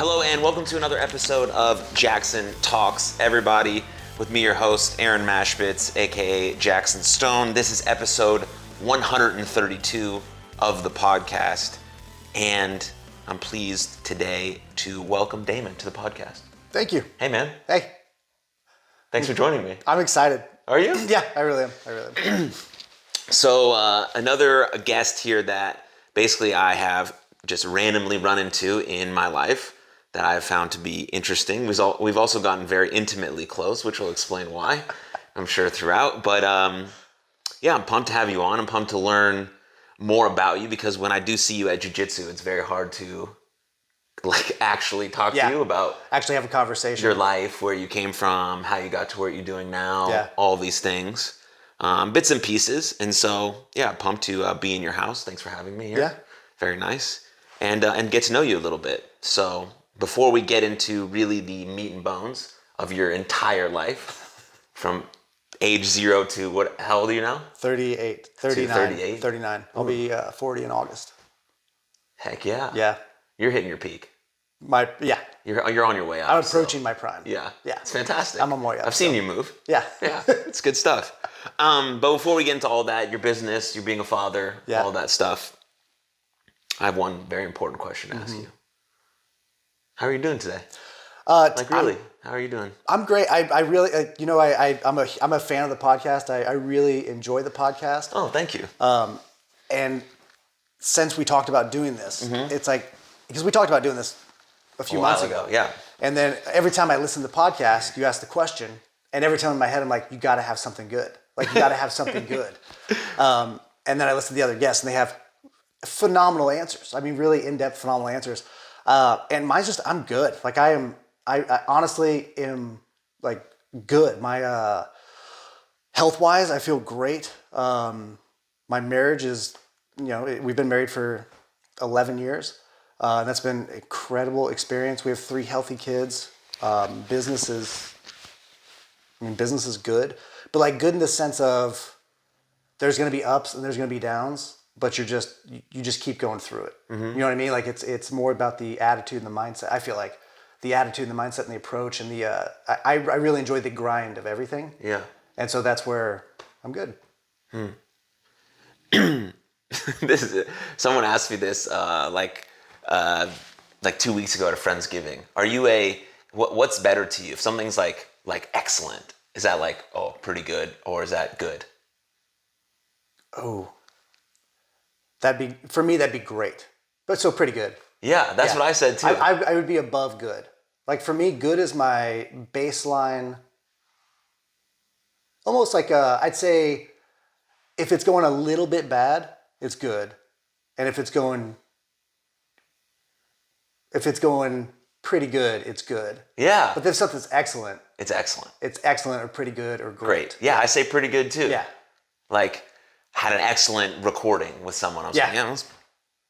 Hello and welcome to another episode of Jaxon Talks Everybody with me, your host, Aaron Mashbitz, aka Jackson Stone. This is episode 132 of the podcast, and I'm pleased today to welcome Damon to the podcast. Thank you. Hey, man. Hey. Thanks for joining me. I'm excited. Are you? Yeah, I really am. So another guest here that basically I have just randomly run into in my life that I've found to be interesting. We've also gotten very intimately close, which will explain why, I'm sure, throughout. But yeah, I'm pumped to have you on. I'm pumped to learn more about you because when I do see you at jiu-jitsu, it's very hard to actually talk to you about actually have a conversation. Your life, where you came from, how you got to what you're doing now, all these things, bits and pieces. And so, yeah, pumped to be in your house. Thanks for having me here. Yeah. Very nice. And get to know you a little bit. So before we get into really the meat and bones of your entire life, from age 0 to how old are you now? 38, 39. I'll be 40 in August. Heck yeah. Yeah. You're hitting your peak. You're on your way up. I'm approaching my prime. Yeah. Yeah. It's fantastic. I'm on my way up. I've seen you move. Yeah. Yeah. It's good stuff. But before we get into all that, your business, you being a father, all that stuff, I have one very important question to ask you. How are you doing today? Really, how are you doing? I'm great. I really, I'm a fan of the podcast. I really enjoy the podcast. Oh, thank you. And since we talked about doing this, it's like, because we talked about doing this a few months ago. Yeah. And then every time I listen to the podcast, you ask the question, and every time in my head, I'm like, you got to have something good. You got to have something good. And then I listen to the other guests, and they have phenomenal answers. I mean, really in-depth, phenomenal answers. And mine's just, I'm good. I honestly am good. My health-wise, I feel great. My marriage is, we've been married for 11 years. And that's been an incredible experience. We have 3 healthy kids. Business is good, but good in the sense of there's going to be ups and there's going to be downs, but you just keep going through it. You know what I mean? It's more about the attitude and the mindset. I feel like the attitude and the mindset and the approach and I really enjoy the grind of everything. Yeah. And so that's where I'm good. Someone asked me this, 2 weeks ago at a Friendsgiving. Are you what's better to you? If something's like excellent, is that pretty good, or is that good? Oh, for me, that'd be great. But so pretty good. Yeah, that's what I said too. I would be above good. For me, good is my baseline. Almost I'd say if it's going a little bit bad, it's good. And if it's going pretty good, it's good. Yeah. But if something's excellent, it's excellent. It's excellent or pretty good or great. Yeah, I say pretty good too. Yeah. Had an excellent recording with someone. I was like,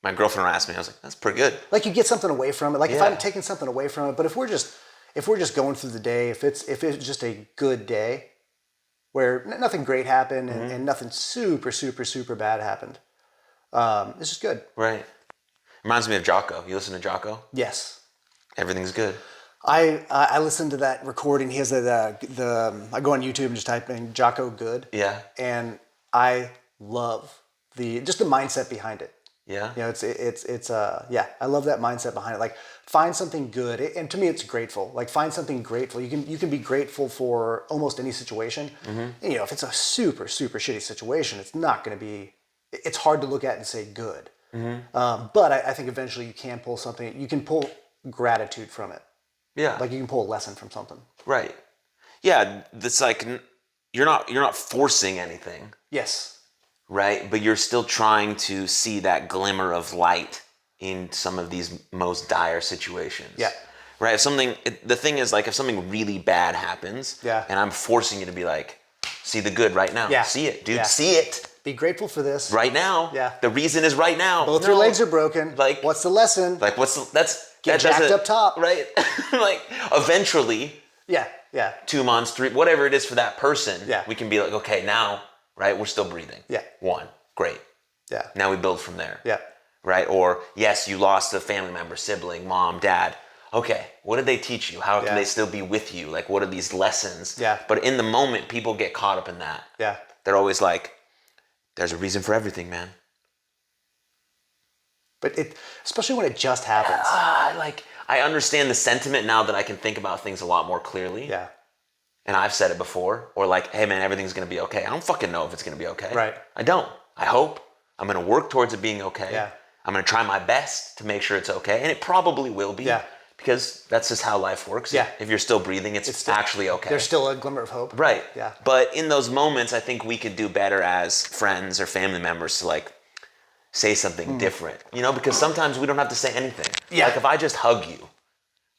my girlfriend asked me, I was like, that's pretty good. You get something away from it. If I'm taking something away from it, but if we're just going through the day, if it's just a good day where nothing great happened and nothing super, super, super bad happened, it's just good. Right. Reminds me of Jocko. You listen to Jocko? Yes. Everything's good. I listened to that recording. He has I go on YouTube and just type in Jocko Good. Yeah. And I love the mindset behind it. Yeah. I love that mindset behind it. Find something good. And to me, it's grateful. Find something grateful. You can be grateful for almost any situation. And, if it's a super, super shitty situation, it's not going to be, it's hard to look at and say good. But I think eventually you can pull something, you can pull gratitude from it. Yeah. You can pull a lesson from something. Right. Yeah. It's you're not forcing anything. Yes. Right. But you're still trying to see that glimmer of light in some of these most dire situations. Yeah. Right. The thing is if something really bad happens and I'm forcing you to be see the good right now. Yeah. See it, dude. Yeah. See it. Be grateful for this. Right now. Yeah. The reason is right now. Both your legs are broken. What's the lesson? Get jacked up top. Right. Eventually. Yeah. Yeah. 2 months, 3, whatever it is for that person. Yeah. We can be okay, now, right? We're still breathing. Yeah. 1. Great. Yeah. Now we build from there. Yeah. Right. Or yes, you lost a family member, sibling, mom, dad. okay, what did they teach you? How can they still be with you? Like, what are these lessons? Yeah. But in the moment, people get caught up in that. Yeah. They're always like, there's a reason for everything, man. But especially when it just happens. I understand the sentiment now that I can think about things a lot more clearly. Yeah. And I've said it before. Or like, hey man, everything's going to be okay. I don't fucking know if it's going to be okay. Right. I don't. I hope. I'm going to work towards it being okay. Yeah. I'm going to try my best to make sure it's okay. And it probably will be. Yeah. Because that's just how life works. Yeah. If you're still breathing, it's still, actually okay. There's still a glimmer of hope. Right. Yeah. But in those moments, I think we could do better as friends or family members to like say something different. You know, because sometimes we don't have to say anything. Yeah. Like if I just hug you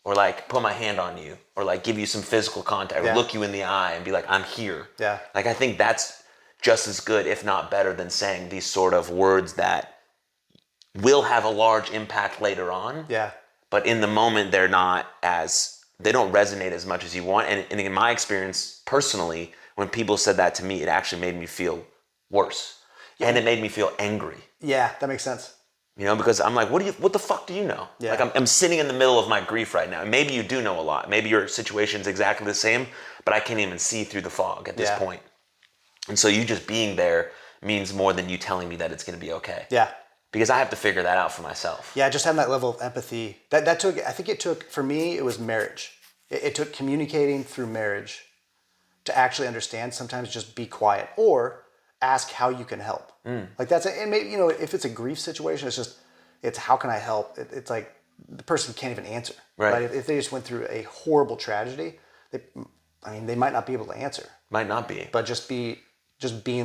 or like put my hand on you or like give you some physical contact or look you in the eye and be like, I'm here. Yeah. Like I think that's just as good, if not better, than saying these sort of words that will have a large impact later on. Yeah. But in the moment, they don't resonate as much as you want. And in my experience, personally, when people said that to me, it actually made me feel worse. Yeah. And it made me feel angry. Yeah, that makes sense. You know, because I'm like, what the fuck do you know? Yeah. Like I'm sitting in the middle of my grief right now. And maybe you do know a lot. Maybe your situation's exactly the same, but I can't even see through the fog at this point. And so you just being there means more than you telling me that it's going to be okay. Yeah. Because I have to figure that out for myself. Yeah, just having that level of empathy. That took, I think it took, for me, it was marriage. It took communicating through marriage to actually understand. Sometimes just be quiet or ask how you can help. Like that's it. And maybe, you know, if it's a grief situation, it's how can I help? It's like the person can't even answer. Right. If they just went through a horrible tragedy, they might not be able to answer. Might not be. But just being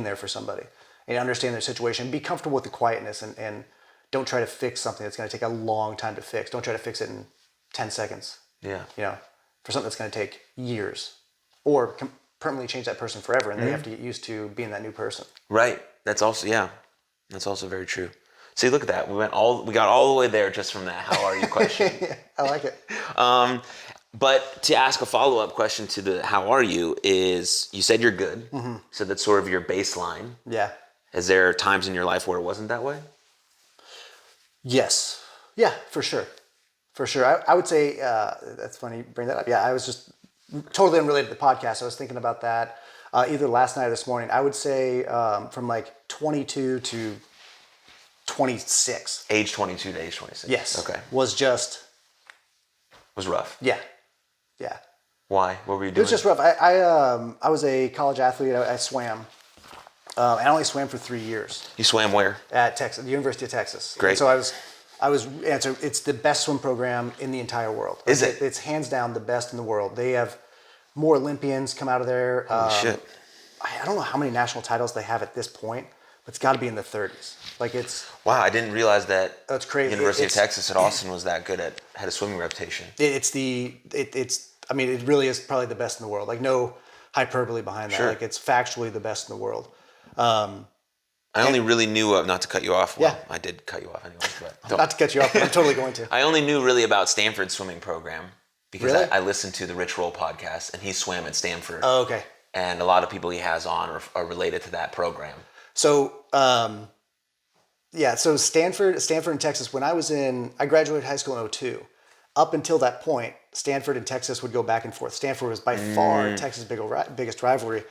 there for somebody. And understand their situation, be comfortable with the quietness, and don't try to fix something that's going to take a long time to fix. Don't try to fix it in 10 seconds. Yeah. You know, for something that's going to take years, or permanently change that person forever, and they have to get used to being that new person. Right. That's also very true. See, look at that. We got all the way there just from that "How are you?" question. Yeah, I like it. But to ask a follow-up question to the "How are you?" is, you said you're good, so that's sort of your baseline. Yeah. Is there times in your life where it wasn't that way? Yes. Yeah, for sure. For sure. I would say, that's funny you bring that up. Yeah, I was just totally unrelated to the podcast. I was thinking about that either last night or this morning. I would say from like 22 to 26. Age 22 to age 26. Yes. Okay. Was rough. Yeah. Yeah. Why? What were you doing? It was just rough. I was a college athlete. I swam. I only swam for 3 years. You swam where? At Texas, the University of Texas. Great. And so it's the best swim program in the entire world. Is it? It's hands down the best in the world. They have more Olympians come out of there. Holy shit. I don't know how many national titles they have at this point, but it's got to be in the 30s. Like it's. Wow, I didn't realize that. That's crazy. University of Texas at Austin was that good had a swimming reputation. It really is probably the best in the world. Like no hyperbole behind that. Sure. Like it's factually the best in the world. I only really knew not to cut you off. Well, Yeah. I did cut you off anyway. But Not to cut you off, but I'm totally going to. I only knew really about Stanford's swimming program because Really? I listened to the Rich Roll podcast, and he swam at Stanford. Oh, okay. And a lot of people he has on are related to that program. So, so Stanford and Texas, I graduated high school in 2002. Up until that point, Stanford and Texas would go back and forth. Stanford was by far Texas' biggest rivalry.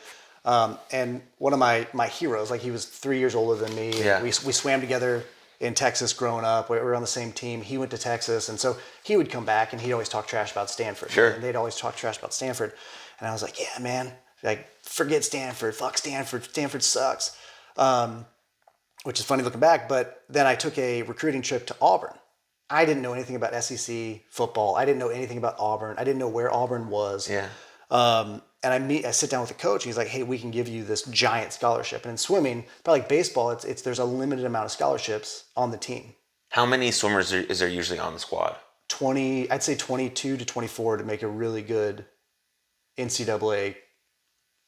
And one of my heroes, like he was 3 years older than me. Yeah. We swam together in Texas growing up. We were on the same team. He went to Texas. And so he would come back and he'd always talk trash about Stanford. Sure. And they'd always talk trash about Stanford. And I was like, yeah, man, like forget Stanford. Fuck Stanford. Stanford sucks. Which is funny looking back. But then I took a recruiting trip to Auburn. I didn't know anything about SEC football. I didn't know anything about Auburn. I didn't know where Auburn was. Yeah. And I sit down with the coach. And he's like, "Hey, we can give you this giant scholarship." And in swimming, probably like baseball, there's a limited amount of scholarships on the team. How many swimmers is there usually on the squad? 20, I'd say 22 to 24 to make a really good NCAA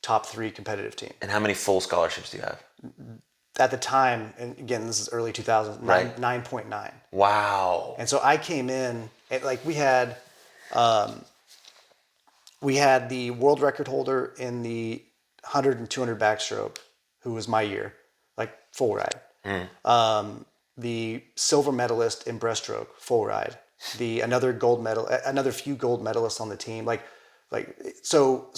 top 3 competitive team. And how many full scholarships do you have? At the time, and again, this is early 2000s, Right. 9.9. Wow. And so I came in, and like we had the world record holder in the 100 and 200 backstroke, who was my year, like full ride. The silver medalist in breaststroke, full ride. another few gold medalists on the team. So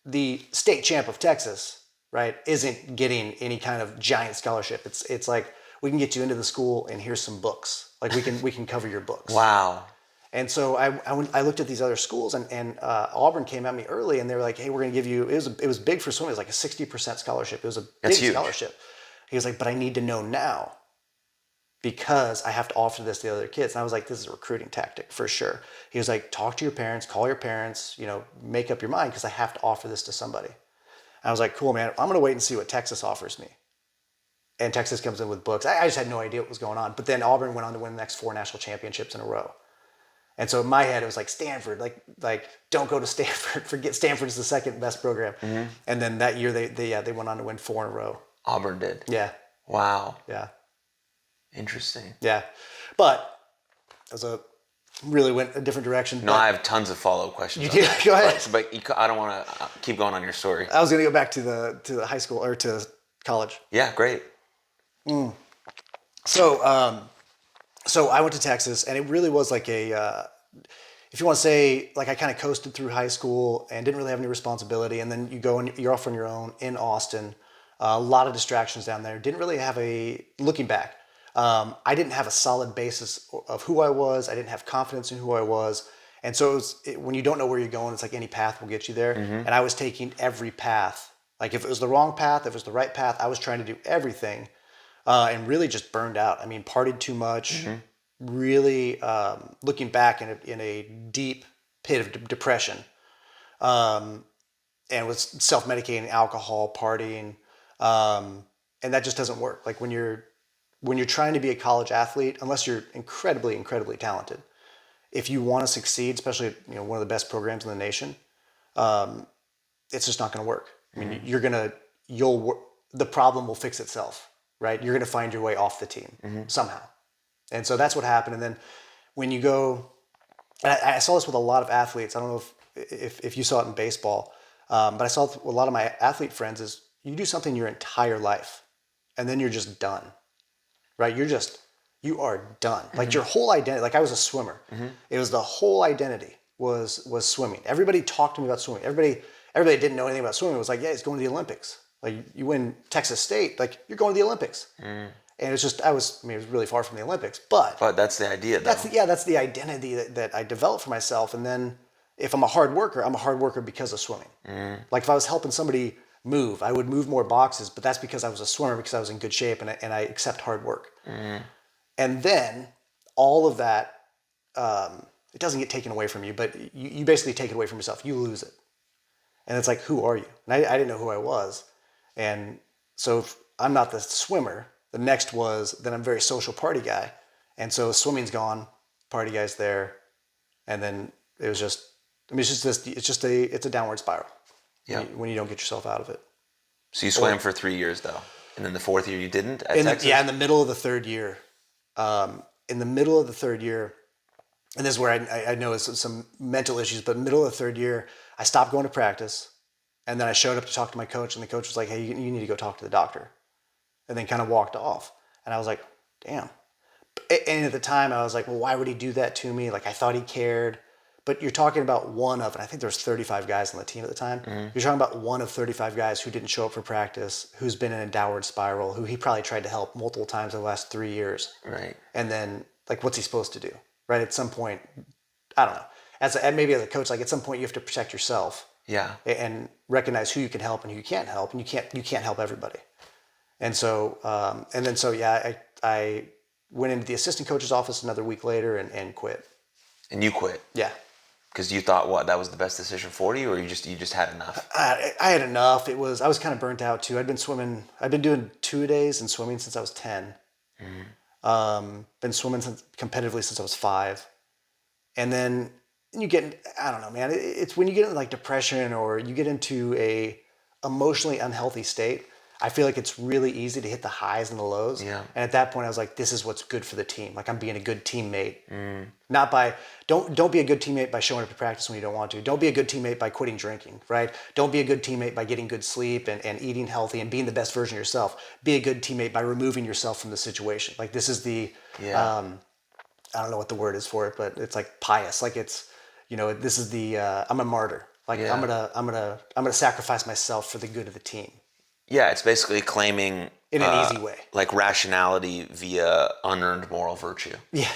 the state champ of Texas, right, isn't getting any kind of giant scholarship. It's like, we can get you into the school and here's some books. Like we can cover your books. Wow. And so I looked at these other schools, and Auburn came at me early, and they were like, "Hey, we're going to give you." It was big for swimming. It was like a 60% scholarship. It was a big scholarship. He was like, "But I need to know now, because I have to offer this to the other kids." And I was like, "This is a recruiting tactic for sure." He was like, "Talk to your parents, call your parents, make up your mind, because I have to offer this to somebody." And I was like, "Cool, man. I'm going to wait and see what Texas offers me." And Texas comes in with books. I just had no idea what was going on. But then Auburn went on to win the next 4 national championships in a row. And so in my head, it was like Stanford, like don't go to Stanford. Forget Stanford's the second best program. Mm-hmm. And then that year, they went on to win 4 in a row. Auburn did. Yeah. Wow. Yeah. Interesting. Yeah, but it really went a different direction. No, I have tons of follow-up questions. You do? Go ahead. But I don't want to keep going on your story. I was going to go back to the high school or to college. Yeah, great. So I went to Texas, and it really was like if you want to say, like, I kind of coasted through high school and didn't really have any responsibility. And then you go and you're off on your own in Austin. A lot of distractions down there. Didn't really have looking back, I didn't have a solid basis of who I was. I didn't have confidence in who I was. And so when you don't know where you're going, it's like any path will get you there. Mm-hmm. And I was taking every path. Like, if it was the wrong path, if it was the right path, I was trying to do everything. And really just burned out. I mean, partied too much, mm-hmm. Really looking back in a deep pit of depression, and was self-medicating, alcohol, partying, and that just doesn't work. Like, when you're trying to be a college athlete, unless you're incredibly, incredibly talented, if you want to succeed, especially one of the best programs in the nation, it's just not going to work. I mean, mm-hmm. The problem will fix itself. Right, you're going to find your way off the team mm-hmm. somehow, and so that's what happened. And then when you go, and I saw this with a lot of athletes. I don't know if you saw it in baseball, but I saw it with a lot of my athlete friends. Is you do something your entire life, and then you're just done. Right, you are done. Mm-hmm. Like, your whole identity. Like, I was a swimmer. Mm-hmm. It was the whole identity was swimming. Everybody talked to me about swimming. Everybody that didn't know anything about swimming was like, yeah, he's going to the Olympics. Like, you win Texas State, like, you're going to the Olympics. Mm. And it's just, it was really far from the Olympics, but that's the idea, though. That's the identity that I developed for myself. And then if I'm a hard worker because of swimming. Mm. Like, if I was helping somebody move, I would move more boxes, but that's because I was a swimmer, because I was in good shape, and I accept hard work. Mm. And then all of that, it doesn't get taken away from you, but you basically take it away from yourself. You lose it. And it's like, who are you? And I didn't know who I was. And so if I'm not the swimmer, the next was that I'm a very social party guy. And so swimming's gone, party guy's there. And then it was just, it's a downward spiral. Yeah. When you don't get yourself out of it. So you swam for 3 years though. And then the 4th year you didn't at Texas? In the middle of the 3rd year. And this is where I know it's some mental issues, but in the middle of the 3rd year, I stopped going to practice. And then I showed up to talk to my coach, and the coach was like, hey, you need to go talk to the doctor. And then kind of walked off. And I was like, damn. And at the time, I was like, well, why would he do that to me? Like, I thought he cared. But you're talking about one of, and I think there was 35 guys on the team at the time. Mm-hmm. You're talking about one of 35 guys who didn't show up for practice, who's been in a downward spiral, who he probably tried to help multiple times in the last 3 years. Right. And then, like, what's he supposed to do? Right? At some point, I don't know. Maybe as a coach, like, at some point you have to protect yourself. Yeah. And recognize who you can help and who you can't help, and you can't help everybody. And so, I went into the assistant coach's office another week later and quit. And you quit? Yeah. Because you thought that was the best decision for you, or you just had enough? I had enough. I was kind of burnt out too. I'd been doing 2-a-days and swimming since I was 10. Mm-hmm. Been swimming competitively since I was 5. And then you get, I don't know, man, it's when you get into like depression or you get into a emotionally unhealthy state, I feel like it's really easy to hit the highs and the lows. Yeah. And at that point I was like, this is what's good for the team. Like, I'm being a good teammate. Mm. Not by, don't be a good teammate by showing up to practice when you don't want to. Don't be a good teammate by quitting drinking, right? Don't be a good teammate by getting good sleep and eating healthy and being the best version of yourself. Be a good teammate by removing yourself from the situation. Like, this is the, I don't know what the word is for it, but it's like pious. Like it's, this is I'm a martyr. Like I'm gonna sacrifice myself for the good of the team. Yeah, it's basically claiming in an easy way, like rationality via unearned moral virtue. Yeah.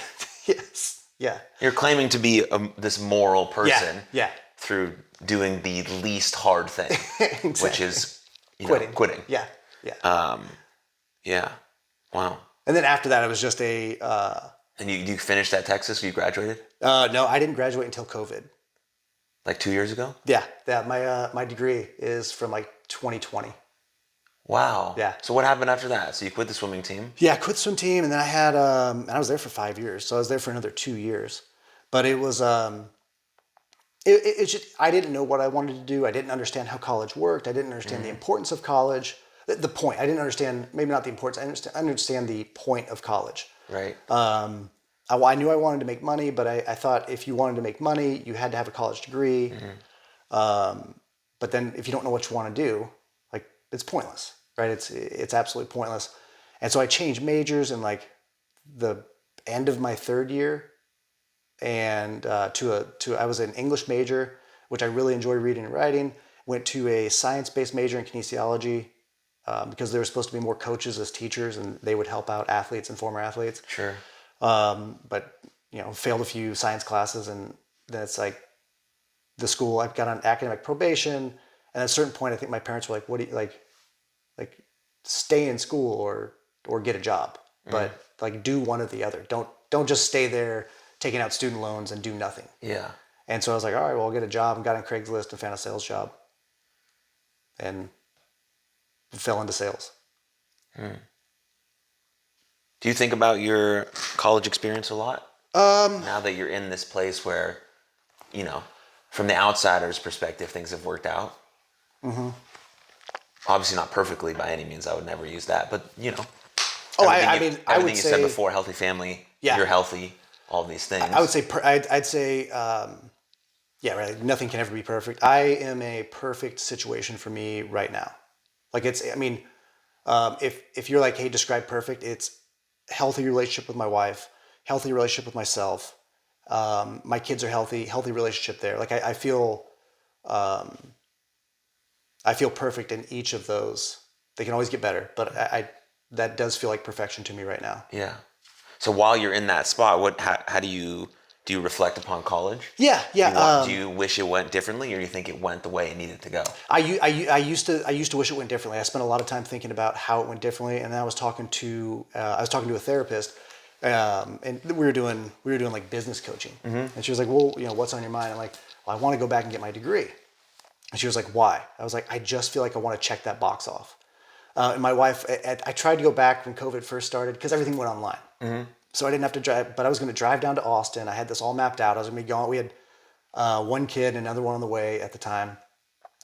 Yes. Yeah. You're claiming to be this moral person. Yeah. Through doing the least hard thing, exactly. Which is quitting. Yeah. Yeah. Yeah. Wow. And then after that, it was just a. And you finished at Texas? You graduated? No, I didn't graduate until COVID. Like 2 years ago? Yeah. My degree is from like 2020. Wow. Yeah. So what happened after that? So you quit the swimming team? Yeah, I quit the swim team, and then I was there for 5 years. So I was there for another 2 years. But it was it just, I didn't know what I wanted to do. I didn't understand how college worked. I didn't understand the importance of college. The point. I didn't understand, maybe not the importance. I understand the point of college. Right. I knew I wanted to make money, but I thought if you wanted to make money, you had to have a college degree. But then if you don't know what you want to do, like it's pointless, right? It's absolutely pointless. And so I changed majors in like the end of my third year, and I was an English major, which I really enjoy reading and writing. Went to a science-based major in kinesiology because there were supposed to be more coaches as teachers, and they would help out athletes and former athletes. Sure. But failed a few science classes, and then it's like the school. I got on academic probation, and at a certain point, I think my parents were like, "What do you like? Stay in school or get a job, but like do one or the other. Don't just stay there taking out student loans and do nothing." Yeah. And so I was like, all right, well, I'll get a job, and got on Craigslist and found a sales job, and fell into sales. Do you think about your college experience a lot? Now that you're in this place where, from the outsider's perspective, things have worked out. Mm-hmm. Obviously not perfectly by any means. I would never use that, but Oh, I would everything you say, said before, healthy family, you're healthy, all these things. I would say, I'd say, right. Nothing can ever be perfect. I am a perfect situation for me right now. Like if you're like, hey, describe perfect, it's healthy relationship with my wife, healthy relationship with myself. My kids are healthy relationship there. Like I feel perfect in each of those. They can always get better, but that does feel like perfection to me right now. Yeah. So while you're in that spot, how do you reflect upon college? Yeah. Do you wish it went differently, or do you think it went the way it needed to go? I used to wish it went differently. I spent a lot of time thinking about how it went differently, and then I was talking to a therapist, and we were doing like business coaching, and she was like, "Well, what's on your mind?" I'm like, "Well, I want to go back and get my degree." And she was like, "Why?" I was like, "I just feel like I want to check that box off." And my wife, I tried to go back when COVID first started because everything went online. So I didn't have to drive, but I was going to drive down to Austin. I had this all mapped out. I was going to be gone. We had one kid and another one on the way at the time.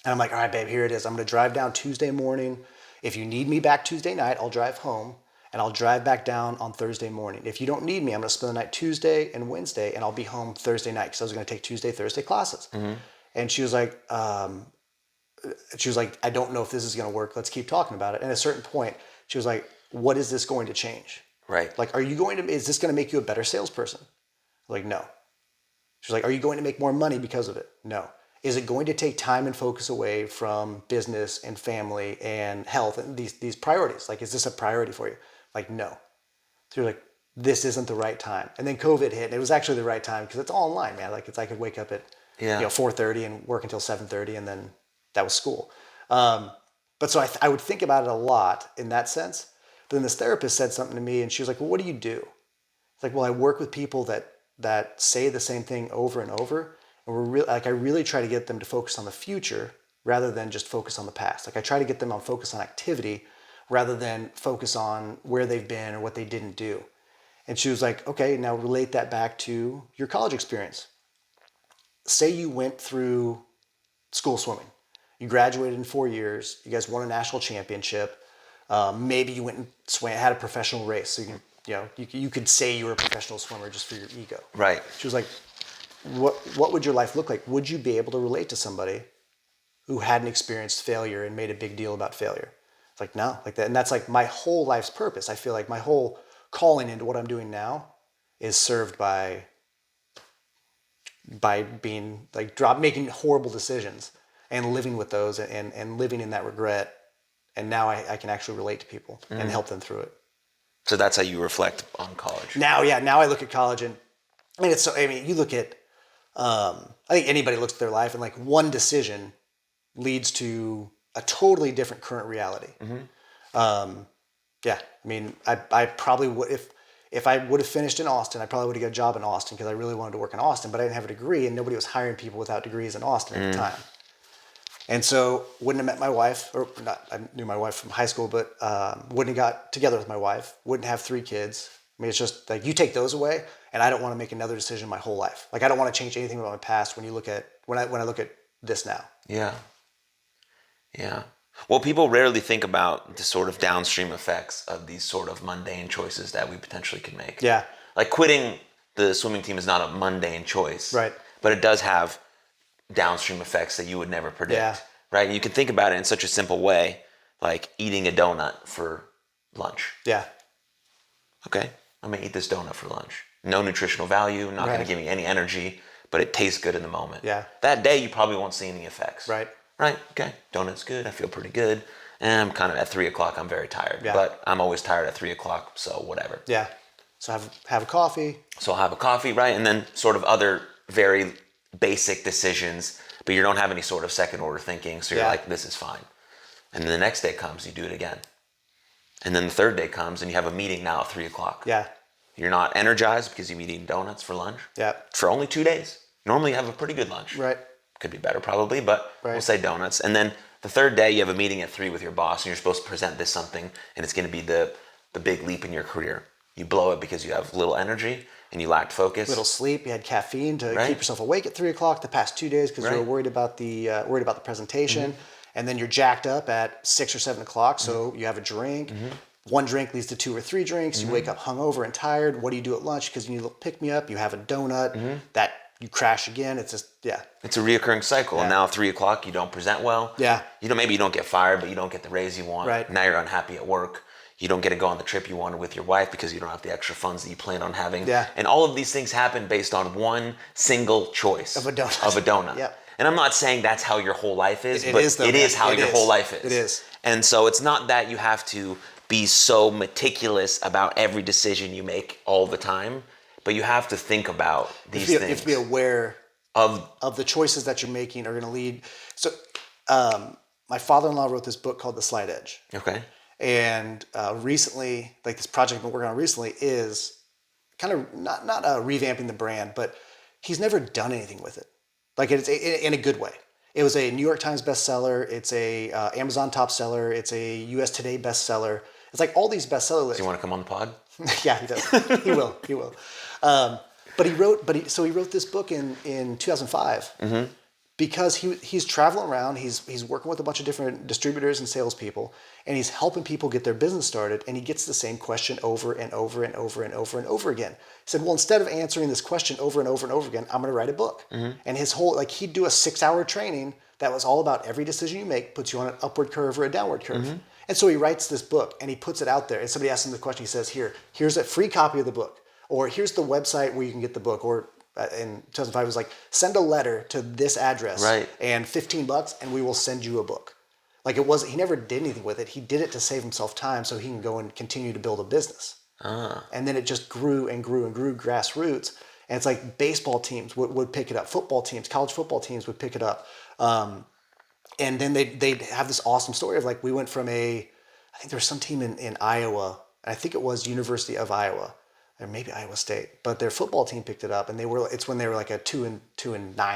And I'm like, all right, babe, here it is. I'm going to drive down Tuesday morning. If you need me back Tuesday night, I'll drive home, and I'll drive back down on Thursday morning. If you don't need me, I'm going to spend the night Tuesday and Wednesday, and I'll be home Thursday night because I was going to take Tuesday, Thursday classes. And she was like, I don't know if this is going to work. Let's keep talking about it. And at a certain point, she was like, what is this going to change? Right. Like, is this going to make you a better salesperson? I'm like, no. She's like, are you going to make more money because of it? No. Is it going to take time and focus away from business and family and health and these priorities? Like, is this a priority for you? Like, no. So you're like, this isn't the right time. And then COVID hit, and it was actually the right time because it's all online, man. Like, I could wake up at 4:30 and work until 7:30, and then that was school. But so I would think about it a lot in that sense. But then this therapist said something to me, and she was like, well, what do you do? It's like, well, I work with people that say the same thing over and over. And I really try to get them to focus on the future rather than just focus on the past. Like I try to get them on focus on activity rather than focus on where they've been or what they didn't do. And she was like, okay, now relate that back to your college experience. Say you went through school swimming. You graduated in 4 years. You guys won a national championship. Maybe you went and had a professional race. So you could say you were a professional swimmer just for your ego. Right. She was like, what would your life look like? Would you be able to relate to somebody who hadn't experienced failure and made a big deal about failure? It's like, no, like that. And that's like my whole life's purpose. I feel like my whole calling into what I'm doing now is served by being like making horrible decisions and living with those and living in that regret. And now I can actually relate to people and help them through it. So that's how you reflect on college. Now I look at college and you look at, I think anybody looks at their life and like one decision leads to a totally different current reality. Yeah. I mean, I probably would, if I would have finished in Austin, I probably would have got a job in Austin because I really wanted to work in Austin, but I didn't have a degree and nobody was hiring people without degrees in Austin at the time. And so wouldn't have met my wife, or not, I knew my wife from high school, but wouldn't have got together with my wife, wouldn't have 3 kids. I mean, it's just like you take those away and I don't want to make another decision my whole life. Like I don't want to change anything about my past when I look at this now. Yeah. Yeah. Well, people rarely think about the sort of downstream effects of these sort of mundane choices that we potentially can make. Yeah. Like quitting the swimming team is not a mundane choice. Right. But it does have downstream effects that you would never predict. Yeah. Right? And you can think about it in such a simple way, like eating a donut for lunch. Yeah. Okay, I'm going to eat this donut for lunch. No nutritional value, not going to give me any energy, but it tastes good in the moment. Yeah. That day, you probably won't see any effects. Right. Right, okay, donut's good, I feel pretty good. And I'm kind of at 3 o'clock, I'm very tired. Yeah. But I'm always tired at 3 o'clock, so whatever. Yeah. So have a coffee. So I'll have a coffee, right? And then sort of other very basic decisions, but you don't have any sort of second order thinking, so you're like, this is fine. And then the next day comes, you do it again. And then the third day comes and you have a meeting now at 3 o'clock. Yeah. You're not energized because you've been eating donuts for lunch. Yeah. For only 2 days. Normally you have a pretty good lunch. Right. Could be better probably, but we'll say donuts. And then the third day you have a meeting at 3 with your boss and you're supposed to present this something and it's going to be the big leap in your career. You blow it because you have little energy and you lacked focus. Little sleep. You had caffeine to keep yourself awake at 3 o'clock the past 2 days because you were worried about the presentation. And then you're jacked up at 6 or 7 o'clock. So you have a drink. One drink leads to 2 or 3 drinks. You wake up hungover and tired. What do you do at lunch? Because you need a little pick me up. You have a donut that you crash again. It's just, It's a reoccurring cycle. And now at 3 o'clock, you don't present well. Yeah. Maybe you don't get fired, but you don't get the raise you want. Right. Now you're unhappy at work. You don't get to go on the trip you wanted with your wife because you don't have the extra funds that you plan on having. Yeah. And all of these things happen based on one single choice. Of a donut. Yep. And I'm not saying that's how your whole life is, it but is, though, it is how your whole life is. It is. And so it's not that you have to be so meticulous about every decision you make all the time, but you have to think about these things. You have to be aware of the choices that you're making are going to lead. So my father-in-law wrote this book called The Slight Edge. Okay. And recently, like this project I've been working on recently is kind of not revamping the brand, but he's never done anything with it. Like it's in a good way. It was a New York Times bestseller. It's a Amazon top seller. It's a US Today bestseller. It's like all these bestseller lists. Do you want to come on the pod? Yeah, he does. He will. But he wrote this book in 2005 because he's traveling around. He's working with a bunch of different distributors and salespeople, and he's helping people get their business started. And he gets the same question over and over and over and over and over again. He said, "Well, instead of answering this question over and over and over again, I'm going to write a book." And his whole he'd do a 6-hour training that was all about every decision you make puts you on an upward curve or a downward curve. And so he writes this book and he puts it out there. And somebody asks him the question. He says, here's a free copy of the book. Or here's the website where you can get the book. Or in 2005, it was like, send a letter to this address and $15 and we will send you a book. Like he never did anything with it. He did it to save himself time so he can go and continue to build a business. And then it just grew and grew and grew grassroots. And it's like baseball teams would pick it up. Football teams, college football teams would pick it up. And then they'd have this awesome story of like, we went from I think there was some team in Iowa. I think it was University of Iowa. Or maybe Iowa State, but their football team picked it up, and it's when they were like a 2-9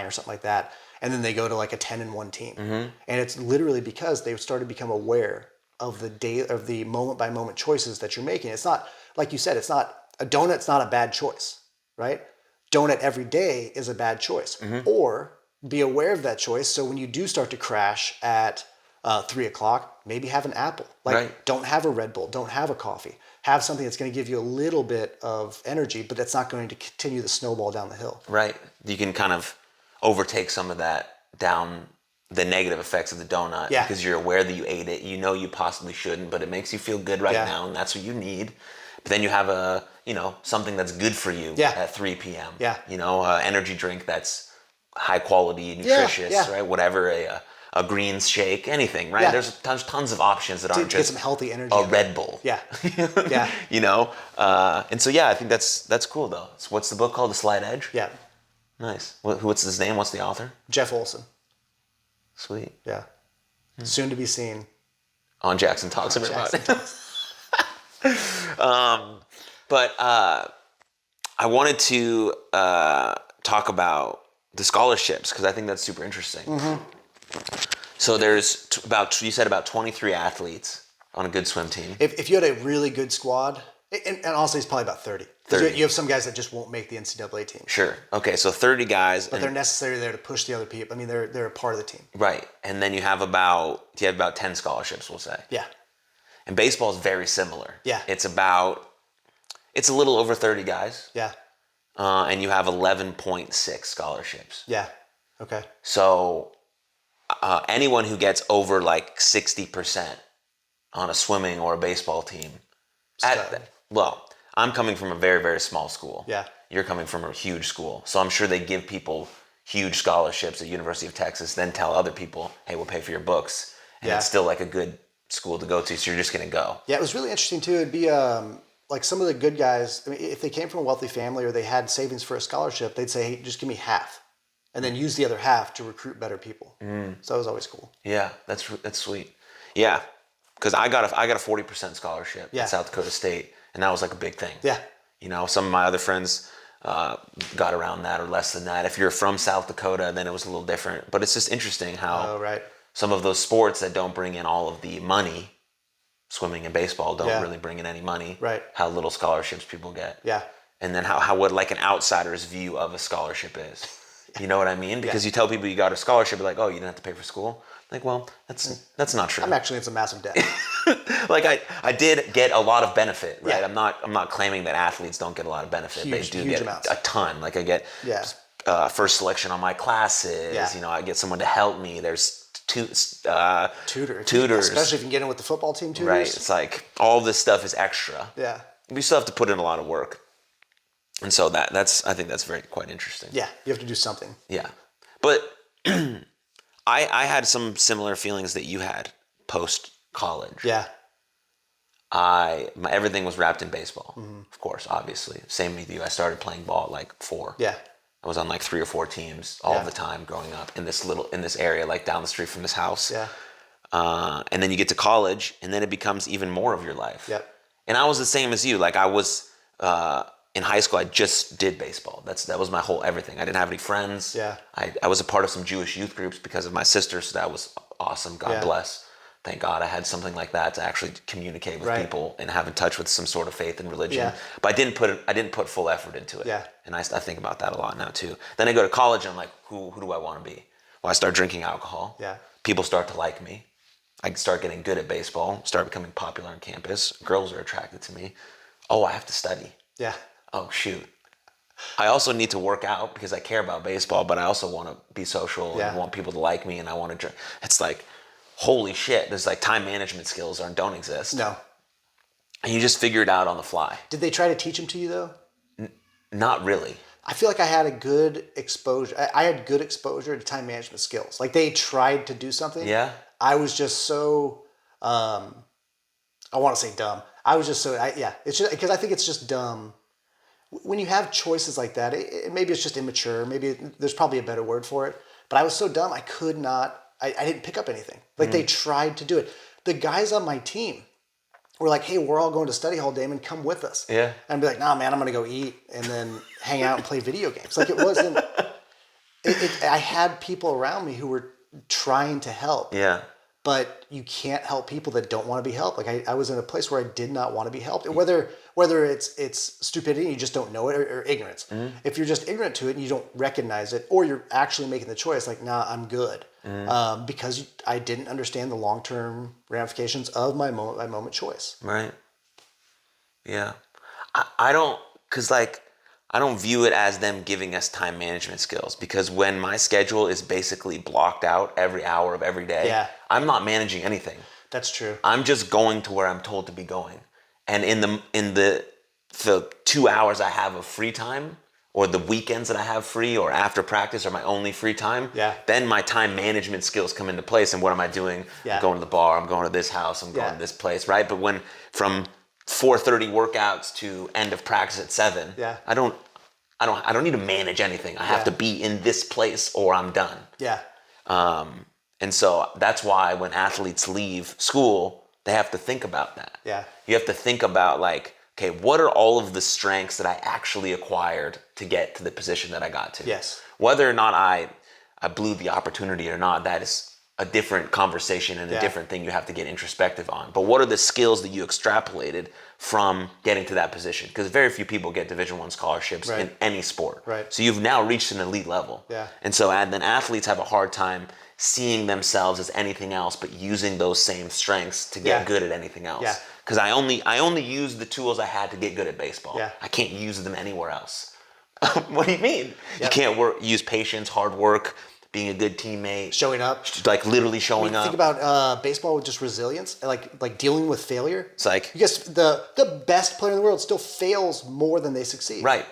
or something like that, and then they go to like a 10-1 team, and it's literally because they started to become aware of the moment by moment choices that you're making. It's not like you said, a donut's not a bad choice, right? Donut every day is a bad choice, or be aware of that choice. So when you do start to crash at 3 o'clock, maybe have an apple. Don't have a Red Bull, don't have a coffee. Have something that's going to give you a little bit of energy, but that's not going to continue the snowball down the hill. Right. You can kind of overtake some of that down the negative effects of the donut because you're aware that you ate it. You know you possibly shouldn't, but it makes you feel good right now, and that's what you need. But then you have something that's good for you at 3 p.m. Yeah. Energy drink that's high quality, nutritious, right? Whatever, a greens shake, anything, right? There's tons of options that aren't to just get some healthy energy. A Red Bull. Yeah. Yeah. And so I think that's cool though. So what's the book called? The Slight Edge? Yeah. Nice. What's his name? What's the author? Jeff Olson. Sweet. Yeah. Soon to be seen. On Jaxon Talks Everybody. But I wanted to talk about the scholarships because I think that's super interesting. Mm-hmm. So there's you said about 23 athletes on a good swim team. If you had a really good squad, and honestly, it's probably about 30. 30. You have some guys that just won't make the NCAA team. Sure. Okay, so 30 guys. But they're necessary there to push the other people. I mean, they're a part of the team. Right. And then you have about 10 scholarships, we'll say. Yeah. And baseball is very similar. Yeah. It's a little over 30 guys. Yeah. And you have 11.6 scholarships. Yeah. Okay. So anyone who gets over like 60% on a swimming or a baseball team, I'm coming from a very, very small school. Yeah. You're coming from a huge school. So I'm sure they give people huge scholarships at University of Texas, then tell other people, hey, we'll pay for your books. And it's still like a good school to go to, so you're just going to go. Yeah, it was really interesting too. It'd be like some of the good guys, I mean, if they came from a wealthy family or they had savings for a scholarship, they'd say, hey, just give me half. And then use the other half to recruit better people. So that was always cool. Yeah, that's sweet. Yeah, because I got a 40% scholarship at South Dakota State, and that was like a big thing. Yeah. Some of my other friends got around that or less than that. If you're from South Dakota, then it was a little different. But it's just interesting how some of those sports that don't bring in all of the money, swimming and baseball don't really bring in any money. Right. How little scholarships people get. Yeah. And then how what like an outsider's view of a scholarship is. You know what I mean? Because you tell people you got a scholarship, like, oh, you didn't have to pay for school. Like, well, that's not true. I'm actually in some massive debt. Like I did get a lot of benefit, right? Yeah. I'm not claiming that athletes don't get a lot of benefit. They do get amounts. a ton. Like I get first selection on my classes. Yeah. I get someone to help me. There's tutors, especially if you can get in with the football team tutors. Right. It's like all this stuff is extra. Yeah. We still have to put in a lot of work. And so I think that's quite interesting. Yeah, you have to do something. Yeah. But I had some similar feelings that you had post college. Yeah. Everything was wrapped in baseball, of course, obviously. Same with you. I started playing ball at like 4. Yeah. I was on like 3 or 4 teams all the time growing up in this area, like down the street from this house. Yeah. And then you get to college, and then it becomes even more of your life. Yep. And I was the same as you. Like I was in high school, I just did baseball. That was my whole everything. I didn't have any friends. Yeah. I was a part of some Jewish youth groups because of my sister, so that was awesome. God bless. Thank God I had something like that to actually communicate with people and have in touch with some sort of faith and religion. Yeah. But I didn't put full effort into it. Yeah. And I think about that a lot now too. Then I go to college and I'm like, who do I want to be? Well, I start drinking alcohol. Yeah. People start to like me. I start getting good at baseball, start becoming popular on campus. Girls are attracted to me. Oh, I have to study. Yeah. Oh, shoot. I also need to work out because I care about baseball, but I also want to be social and want people to like me, and I want to drink. It's like, holy shit, there's like time management skills don't exist. No. And you just figure it out on the fly. Did they try to teach them to you though? Not really. I feel like I had a good exposure. I had good exposure to time management skills. Like they tried to do something. Yeah. I was just so, I want to say dumb. I was just so, it's just because I think it's just dumb. When you have choices like that, maybe it's just immature. Maybe there's probably a better word for it. But I was so dumb, I could not, I didn't pick up anything. Like they tried to do it. The guys on my team were like, hey, we're all going to study hall, Damon, come with us. Yeah. And I'd be like, nah, man, I'm going to go eat and then hang out and play video games. Like it wasn't, I had people around me who were trying to help. Yeah. But you can't help people that don't want to be helped. Like I was in a place where I did not want to be helped. And whether it's stupidity and you just don't know it or ignorance. Mm-hmm. If you're just ignorant to it and you don't recognize it, or you're actually making the choice like, nah, I'm good. Mm-hmm. Because I didn't understand the long-term ramifications of my moment choice. Right. Yeah. I don't view it as them giving us time management skills, because when my schedule is basically blocked out every hour of every day, I'm not managing anything. That's true. I'm just going to where I'm told to be going. And the 2 hours I have of free time, or the weekends that I have free, or after practice are my only free time, then my time management skills come into place. And what am I doing? I'm going to the bar, I'm going to this house, I'm going to this place, right? But when from 4:30 workouts to end of practice at 7, I don't need to manage anything. I have to be in this place or I'm done. And so that's why when athletes leave school, they have to think about that. You have to think about like, okay, what are all of the strengths that I actually acquired to get to the position that I got to? Whether or not I blew the opportunity or not, that is a different conversation and a different thing you have to get introspective on. But what are the skills that you extrapolated from getting to that position? Because very few people get Division I scholarships in any sport. So you've now reached an elite level. And so then athletes have a hard time seeing themselves as anything else but using those same strengths to get good at anything else. Because I only use the tools I had to get good at baseball. I can't use them anywhere else. What do you mean? You can't use patience, hard work, being a good teammate, showing up, like literally showing up. Think about baseball with just resilience, like dealing with failure. It's like, because the best player in the world still fails more than they succeed. Right,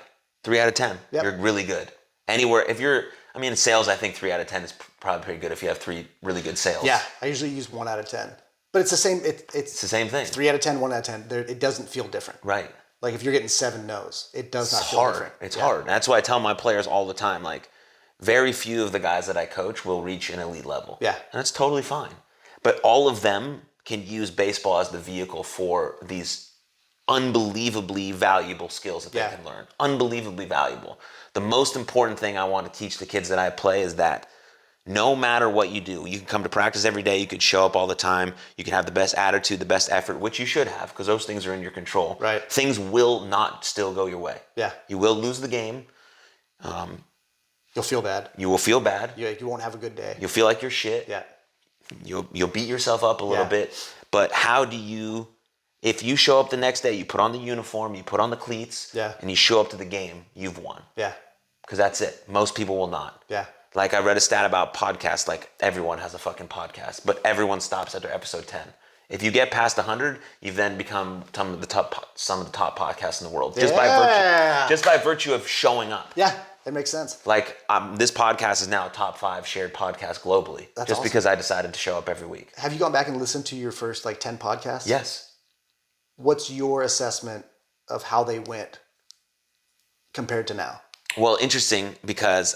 3 out of 10. You're really good. Anywhere, in sales, I think 3 out of 10 is probably pretty good if you have 3 really good sales. I usually use 1 out of 10, but it's the same. It's the same thing. 3 out of 10, 1 out of 10. It doesn't feel different. Right. Like if you're getting 7 no's, it does not feel different. It's hard. That's why I tell my players all the time, like, very few of the guys that I coach will reach an elite level. And that's totally fine. But all of them can use baseball as the vehicle for these unbelievably valuable skills that they can learn. Unbelievably valuable. The most important thing I want to teach the kids that I play is that no matter what you do, you can come to practice every day, you could show up all the time, you can have the best attitude, the best effort, which you should have, because those things are in your control. Things will not still go your way. You will lose the game. You'll feel bad. You will feel bad. You won't have a good day. You'll feel like you're shit. You'll beat yourself up a little bit. But how do you, if you show up the next day, you put on the uniform, you put on the cleats, and you show up to the game, you've won. Because that's it. Most people will not. Like I read a stat about podcasts, like everyone has a fucking podcast, but everyone stops after episode 10. If you get past 100, you've then become some of the top podcasts in the world. Just by virtue of showing up. It makes sense. Like this podcast is now a top 5 shared podcast globally. That's just awesome. Because I decided to show up every week. Have you gone back and listened to your first 10 podcasts? Yes. What's your assessment of how they went compared to now? Well, interesting because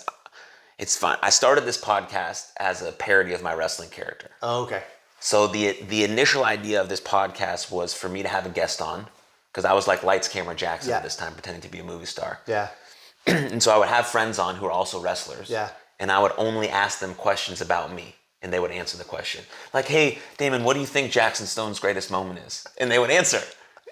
it's fun. I started this podcast as a parody of my wrestling character. Oh, okay. So the initial idea of this podcast was for me to have a guest on, because I was like lights, camera, Jaxon at this time, pretending to be a movie star. And so I would have friends on who are also wrestlers. And I would only ask them questions about me. And they would answer the question. Like, hey, Damon, what do you think Jaxon Stone's greatest moment is? And they would answer.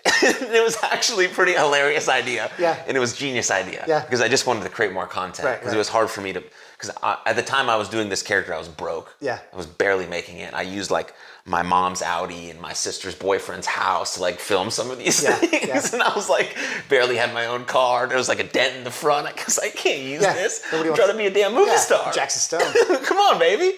It was actually a pretty hilarious idea. And it was a genius idea. Because I just wanted to create more content. Because it was hard for me to, because at the time I was doing this character, I was broke. I was barely making it. I used like my mom's Audi and my sister's boyfriend's house to like film some of these things. And I was like, barely had my own car. There was like a dent in the front. Because I can't use this. I'm trying to be a damn movie star. Jaxon Stone. Come on, baby.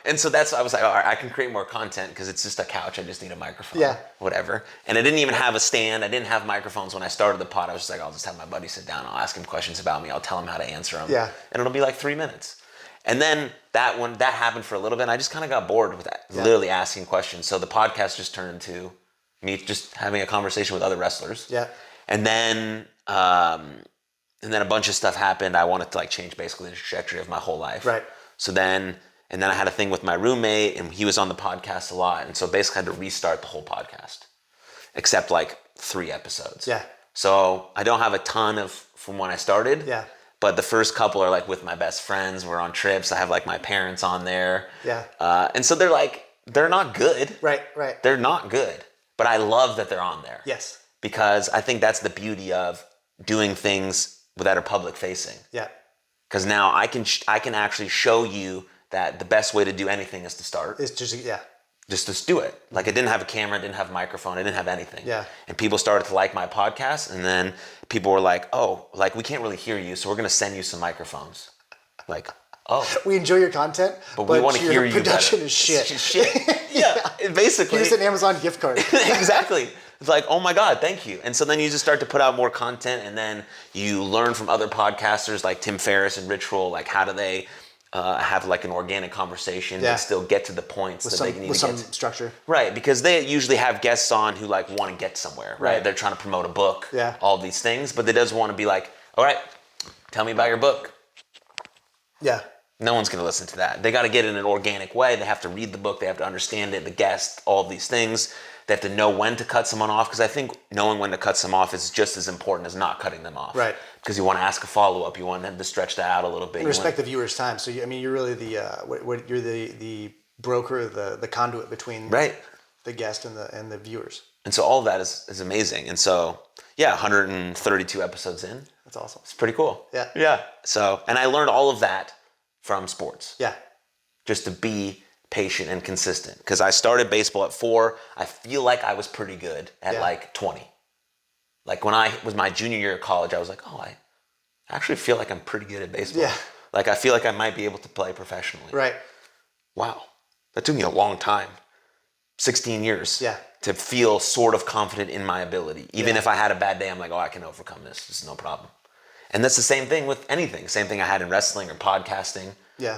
And so I was like, all right, I can create more content because it's just a couch. I just need a microphone. Whatever. And I didn't even have a stand. I didn't have microphones when I started the pod. I was just like, I'll just have my buddy sit down. I'll ask him questions about me. I'll tell him how to answer them. And it'll be like 3 minutes. And then that happened for a little bit, and I just kind of got bored with that, literally asking questions. So the podcast just turned into me just having a conversation with other wrestlers. And then a bunch of stuff happened. I wanted to like change basically the trajectory of my whole life. So then I had a thing with my roommate, and he was on the podcast a lot. And so basically I had to restart the whole podcast, except like 3 episodes. So I don't have a ton from when I started. But the first couple are like with my best friends. We're on trips. I have like my parents on there. And so they're not good. They're not good. But I love that they're on there. Because I think that's the beauty of doing things that are public facing. Because now I can actually show you that the best way to do anything is to start. It's just do it. Like I didn't have a camera, I didn't have a microphone, I didn't have anything. And people started to like my podcast, and then people were like, oh, like we can't really hear you, so we're gonna send you some microphones. Like, oh. We enjoy your content, but we want to hear you better. Production is shit. Basically. Here's an Amazon gift card. Exactly. It's like, oh my God, thank you. And so then you just start to put out more content, and then you learn from other podcasters like Tim Ferriss and Rich Roll, like how do they have like an organic conversation and still get to the points that they need to get with some structure. Right, because they usually have guests on who like want to get somewhere, right? They're trying to promote a book, all these things, but they doesn't want to be like, all right, tell me about your book. Yeah. No one's going to listen to that. They got to get it in an organic way. They have to read the book. They have to understand it, the guest, all of these things. They have to know when to cut someone off, because I think knowing when to cut some off is just as important as not cutting them off. Right. Because you want to ask a follow-up. You want them to stretch that out a little bit. And respect the viewer's time. So, you're really you're the broker, the conduit between the guest and the viewers. And so all of that is amazing. And so, 132 episodes in. That's awesome. It's pretty cool. Yeah. Yeah. So, and I learned all of that from sports. Yeah. Just to be patient and consistent. Because I started baseball at 4. I feel like I was pretty good at like 20. Like when I was my junior year of college, I was like, oh, I actually feel like I'm pretty good at baseball. Yeah. Like I feel like I might be able to play professionally. Right. Wow. That took me a long time. 16 years. Yeah. To feel sort of confident in my ability. Even if I had a bad day, I'm like, oh, I can overcome this. This is no problem. And that's the same thing with anything. Same thing I had in wrestling or podcasting. Yeah.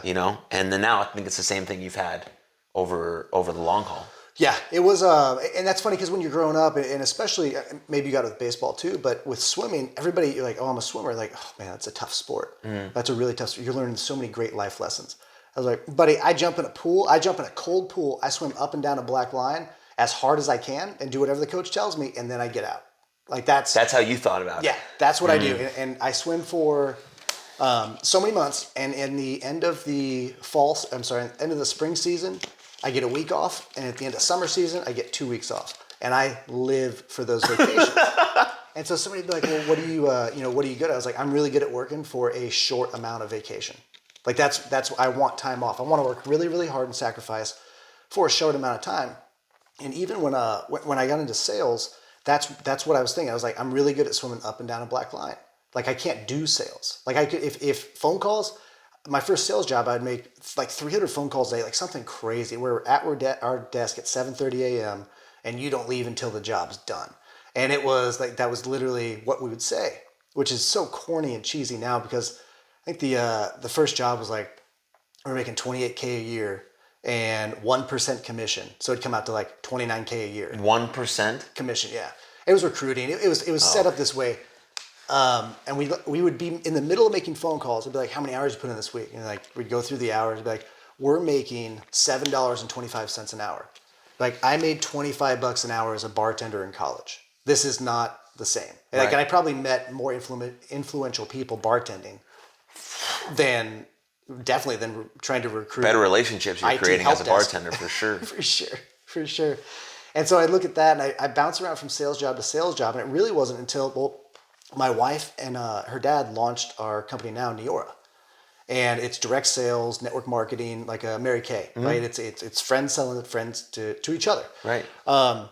And then now I think it's the same thing you've had over the long haul. Yeah, it was, and that's funny because when you're growing up, and especially maybe you got it with baseball too, but with swimming, everybody, you're like, oh, I'm a swimmer. Like, oh man, that's a tough sport. That's a really tough sport. You're learning so many great life lessons. I was like, buddy, I jump in a cold pool, I swim up and down a black line as hard as I can and do whatever the coach tells me, and then I get out. Like that's how you thought about it. Yeah, that's what I do. And I swim for so many months, and in the end of the end of the spring season, I get a week off, and at the end of summer season, I get 2 weeks off, and I live for those vacations. And so somebody would be like, "Well, what are you good at?" I was like, "I'm really good at working for a short amount of vacation. Like that's I want time off. I want to work really, really hard and sacrifice for a short amount of time." And even when I got into sales, that's what I was thinking. I was like, I'm really good at swimming up and down a black line. Like I can't do sales. Like I could if phone calls. My first sales job, I'd make like 300 phone calls a day, like something crazy. We're at our desk at 7:30 a.m. and you don't leave until the job's done. And it was like, that was literally what we would say, which is so corny and cheesy now, because I think the first job was like, we're making $28K a year and 1% commission. So it'd come out to like $29K a year. 1% commission? Yeah. It was recruiting. It was set up this way. And we would be in the middle of making phone calls. It'd be like, how many hours you put in this week? And like, we'd go through the hours. It'd be like, we're making $7.25 an hour. Like I made $25 an hour as a bartender in college. This is not the same. Right. Like, and I probably met more influential people bartending than trying to recruit. Better relationships you're creating as a bartender for sure. For sure. And so I look at that, and I bounce around from sales job to sales job. And it really wasn't until, my wife and her dad launched our company now, Neora, and it's direct sales, network marketing, like a Mary Kay, right? It's friends selling friends to each other, right? And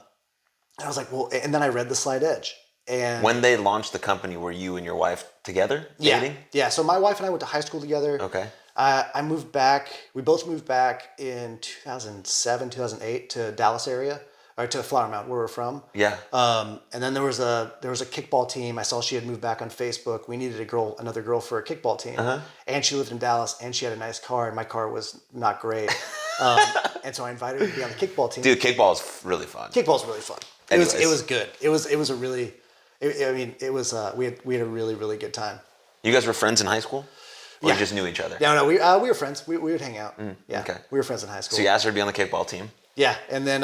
I was like, well, and then I read The Slight Edge. And when they launched the company, were you and your wife together dating? Yeah. So my wife and I went to high school together. Okay. I moved back. We both moved back in 2007, 2008 to Dallas area. Or to Flower Mound, where we're from. Yeah. And then there was a kickball team. I saw she had moved back on Facebook. We needed another girl for a kickball team. And she lived in Dallas, and she had a nice car, and my car was not great. And so I invited her to be on the kickball team. Dude, kickball is really fun. Kickball's really fun. It was good. It was a really. We had a really, really good time. You guys were friends in high school? Or you just knew each other? No, we were friends. We would hang out. Okay. We were friends in high school. So you asked her to be on the kickball team? Yeah, and then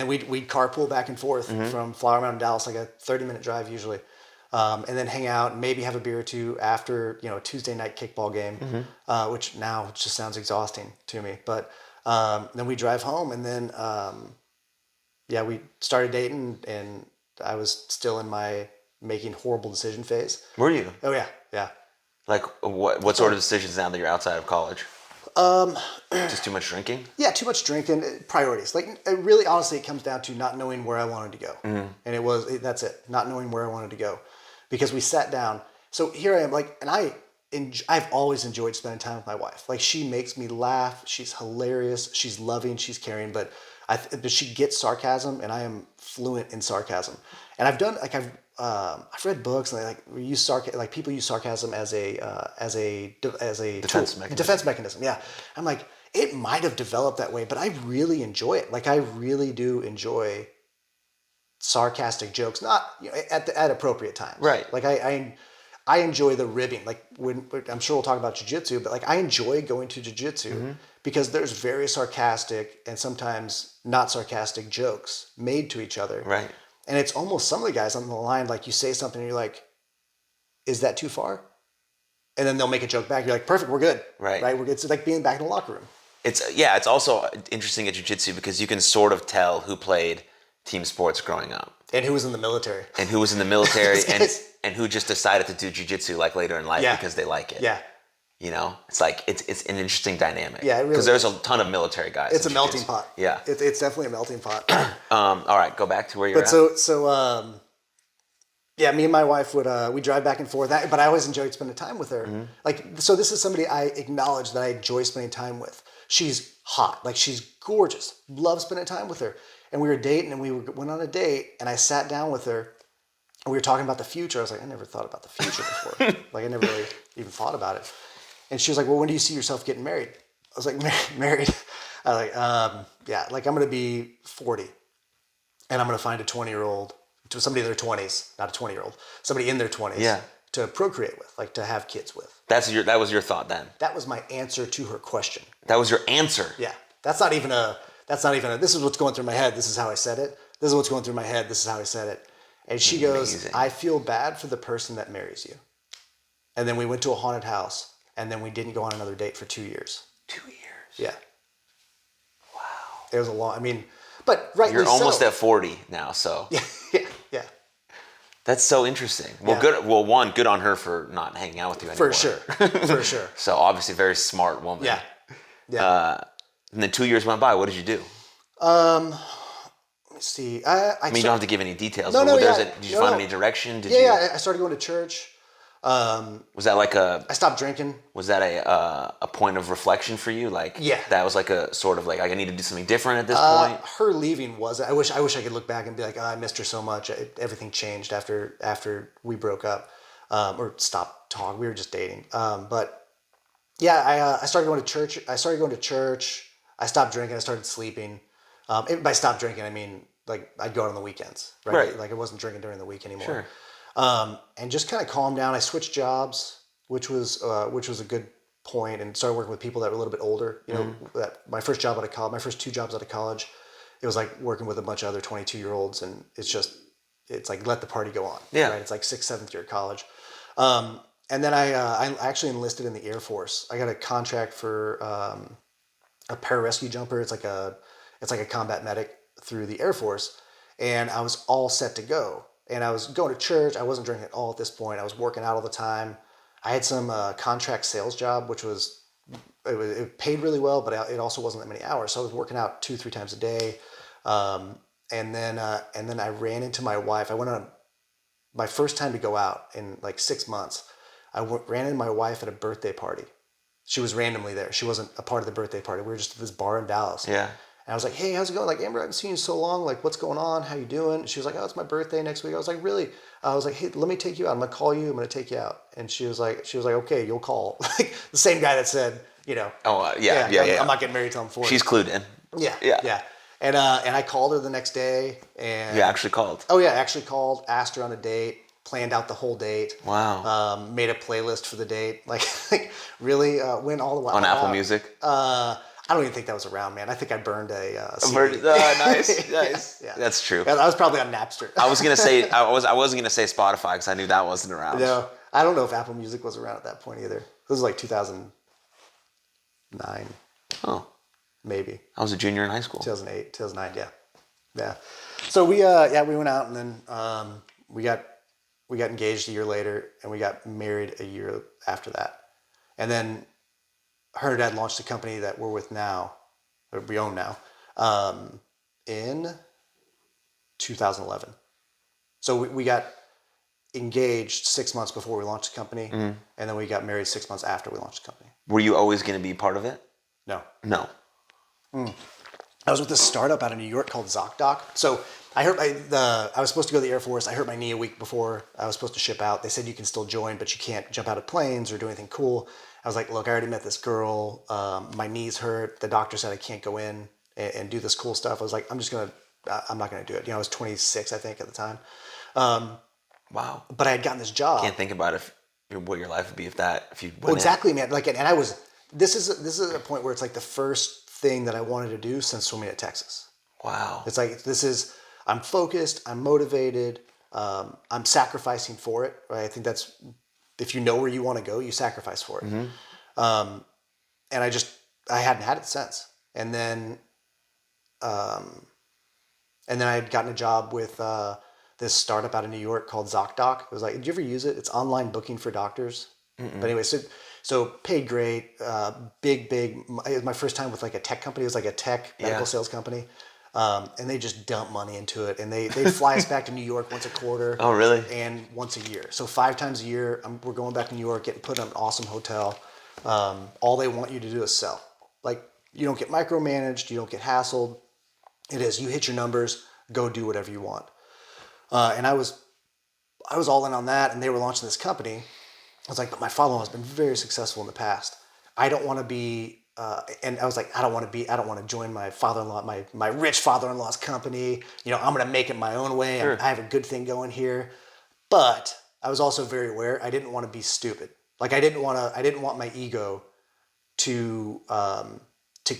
we'd carpool back and forth from Flower Mound to Dallas, like a 30-minute drive usually, and then hang out and maybe have a beer or two after a Tuesday night kickball game, which now just sounds exhausting to me. But then we drive home, and then we started dating, and I was still in my making horrible decision phase. Were you? Oh yeah. Like what sort of decisions now that you're outside of college? Just too much drinking? Yeah, too much drinking. Priorities. Like really, honestly, it comes down to not knowing where I wanted to go, and that's it. Not knowing where I wanted to go, because we sat down. So here I am, like, and I've always enjoyed spending time with my wife. Like she makes me laugh. She's hilarious. She's loving. She's caring. But But she gets sarcasm, and I am fluent in sarcasm. And I've done like I've read books and we use people use sarcasm as a defense mechanism. Yeah, I'm like, it might have developed that way, but I really enjoy it. Like I really do enjoy sarcastic jokes, not at appropriate times. Right. Like I enjoy the ribbing. Like when I'm sure we'll talk about jiu-jitsu, but like I enjoy going to jiu-jitsu because there's very sarcastic and sometimes not sarcastic jokes made to each other. Right. And it's almost some of the guys on the line, like you say something and you're like, is that too far? And then they'll make a joke back. You're like, perfect, we're good. Right. We're good. It's like being back in the locker room. It's also interesting at jiu-jitsu because you can sort of tell who played team sports growing up. And who was in the military. And who just decided to do jiu-jitsu like later in life because they like it. Yeah. You know, it's like it's an interesting dynamic. Yeah, it really because there's a ton of military guys. It's a melting pot. Yeah, it's definitely a melting pot. All right, go back to where you're at. Yeah, me and my wife would we drive back and forth. But I always enjoyed spending time with her. Mm-hmm. Like, so this is somebody I acknowledge that I enjoy spending time with. She's hot, like she's gorgeous. Love spending time with her. And we were dating, and we went on a date, and I sat down with her, and we were talking about the future. I was like, I never thought about the future before. Like, I never really even thought about it. And she was like, well, when do you see yourself getting married? I was like, married? I was like, yeah, like I'm going to be 40 and I'm going to find a 20-year-old, to somebody in their 20s, not a 20-year-old, somebody in their 20s to procreate with, like to have kids with. That was your thought then? That was my answer to her question. That was your answer? Yeah. That's not even a, this is what's going through my head. This is how I said it. This is what's going through my head. This is how I said it. And she goes, I feel bad for the person that marries you. And then we went to a haunted house. And then we didn't go on another date for 2 years. 2 years? Yeah. Wow. It was a long, I mean, but rightly You're almost at 40 now, so. Yeah. That's so interesting. Well, good. Well, one, good on her for not hanging out with you anymore. For sure. So obviously very smart woman. Yeah. And then 2 years went by. What did you do? Let me see. I mean, you don't have to give any details. No, did you find any direction? I started going to church. Was that like I stopped drinking. Was that a point of reflection for you? Like, that was like a sort of like, I need to do something different at this point? Her leaving was, I wish I could look back and be like, I missed her so much. Everything changed after we broke up, or stopped talking. We were just dating. But yeah, I started going to church. I stopped drinking. I started sleeping. By stopped drinking, I mean, like I'd go out on the weekends, right? Like I wasn't drinking during the week anymore. Sure. And just kind of calmed down. I switched jobs, which was a good point, and started working with people that were a little bit older. You know, that my first job out of college, my first 2 jobs out of college, it was like working with a bunch of other 22-year-olds, and it's like let the party go on. Yeah. Right. It's like 6th, 7th year of college. And then I actually enlisted in the Air Force. I got a contract for a pararescue jumper. It's like a combat medic through the Air Force, and I was all set to go. And I was going to church. I wasn't drinking at all at this point. I was working out all the time. I had some contract sales job, which it paid really well, but it also wasn't that many hours. So I was working out 2-3 times a day. And then I ran into my wife. I went on my first time to go out in like 6 months. Ran into my wife at a birthday party. She was randomly there. She wasn't a part of the birthday party. We were just at this bar in Dallas. Yeah. And I was like, hey, how's it going? Like, Amber, I haven't seen you so long. Like, what's going on? How you doing? She was like, oh, it's my birthday next week. I was like, really? I was like, hey, let me take you out. I'm going to call you. I'm going to take you out. And she was like, okay, you'll call. Like the same guy that said, you know. Oh, yeah. I'm not getting married till I'm 40. She's clued in. Yeah. And I called her the next day. And you actually called? Oh, yeah. I actually called, asked her on a date, planned out the whole date. Wow. Made a playlist for the date. Like really went all the way on Apple Music? I don't even think that was around, man. I think I burned a CD. Nice. Yeah. That's true. I was probably on Napster. I was gonna say I wasn't gonna say Spotify because I knew that wasn't around. No, I don't know if Apple Music was around at that point either. This was like 2009. Oh, maybe. I was a junior in high school. 2008, 2009. Yeah. So we went out, and then we got engaged a year later, and we got married a year after that, and then her and dad launched a company that we're with now, or we own now, in 2011. So we got engaged 6 months before we launched the company, and then we got married 6 months after we launched the company. Were you always going to be part of it? No. I was with this startup out of New York called ZocDoc. So I was supposed to go to the Air Force. I hurt my knee a week before I was supposed to ship out. They said you can still join, but you can't jump out of planes or do anything cool. I was like, look, I already met this girl. My knee's hurt. The doctor said I can't go in and do this cool stuff. I was like, I'm not going to do it. I was 26, I think, at the time. Wow. But I had gotten this job. Can't think about what your life would be if you went Well, exactly, man. Like, and I was, this is a point where it's like the first thing that I wanted to do since swimming at Texas. Wow. It's like, I'm focused, I'm motivated, I'm sacrificing for it, right? I think that's, if you know where you want to go, you sacrifice for it. Mm-hmm. And I hadn't had it since. And then I had gotten a job with this startup out of New York called ZocDoc. It was like, did you ever use it? It's online booking for doctors. Mm-mm. But anyway, so paid great, big. It was my first time with like a tech company. It was like a tech medical sales company. And they just dump money into it. And they fly us back to New York once a quarter. Oh, really? And once a year. So 5 times a year, we're going back to New York, getting put in an awesome hotel. All they want you to do is sell. Like, you don't get micromanaged, you don't get hassled. It is, you hit your numbers, go do whatever you want. And I was all in on that, and they were launching this company. I was like, but my father-in-law has been very successful in the past. I don't want to be, and I was like, I don't want to join my father-in-law, my rich father-in-law's company. I'm going to make it my own way. Sure. I have a good thing going here. But I was also very aware I didn't want to be stupid. Like, I didn't want my ego to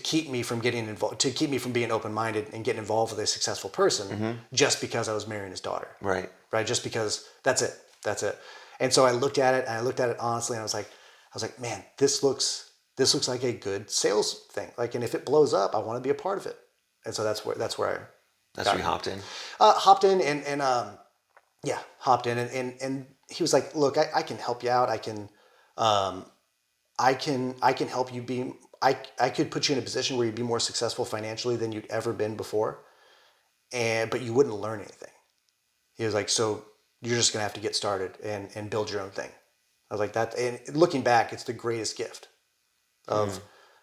keep me from getting involved, to keep me from being open-minded and getting involved with a successful person, mm-hmm. just because I was marrying his daughter. Right. Just because that's it. And so I looked at it honestly, and I was like, man, this looks like a good sales thing. Like, and if it blows up, I want to be a part of it. And so that's where you hopped in. Hopped in and he was like, look, I can help you out. I can help you be. I could put you in a position where you'd be more successful financially than you'd ever been before, but you wouldn't learn anything. He was like, so you're just gonna have to get started and build your own thing. I was like, that. And looking back, it's the greatest gift of,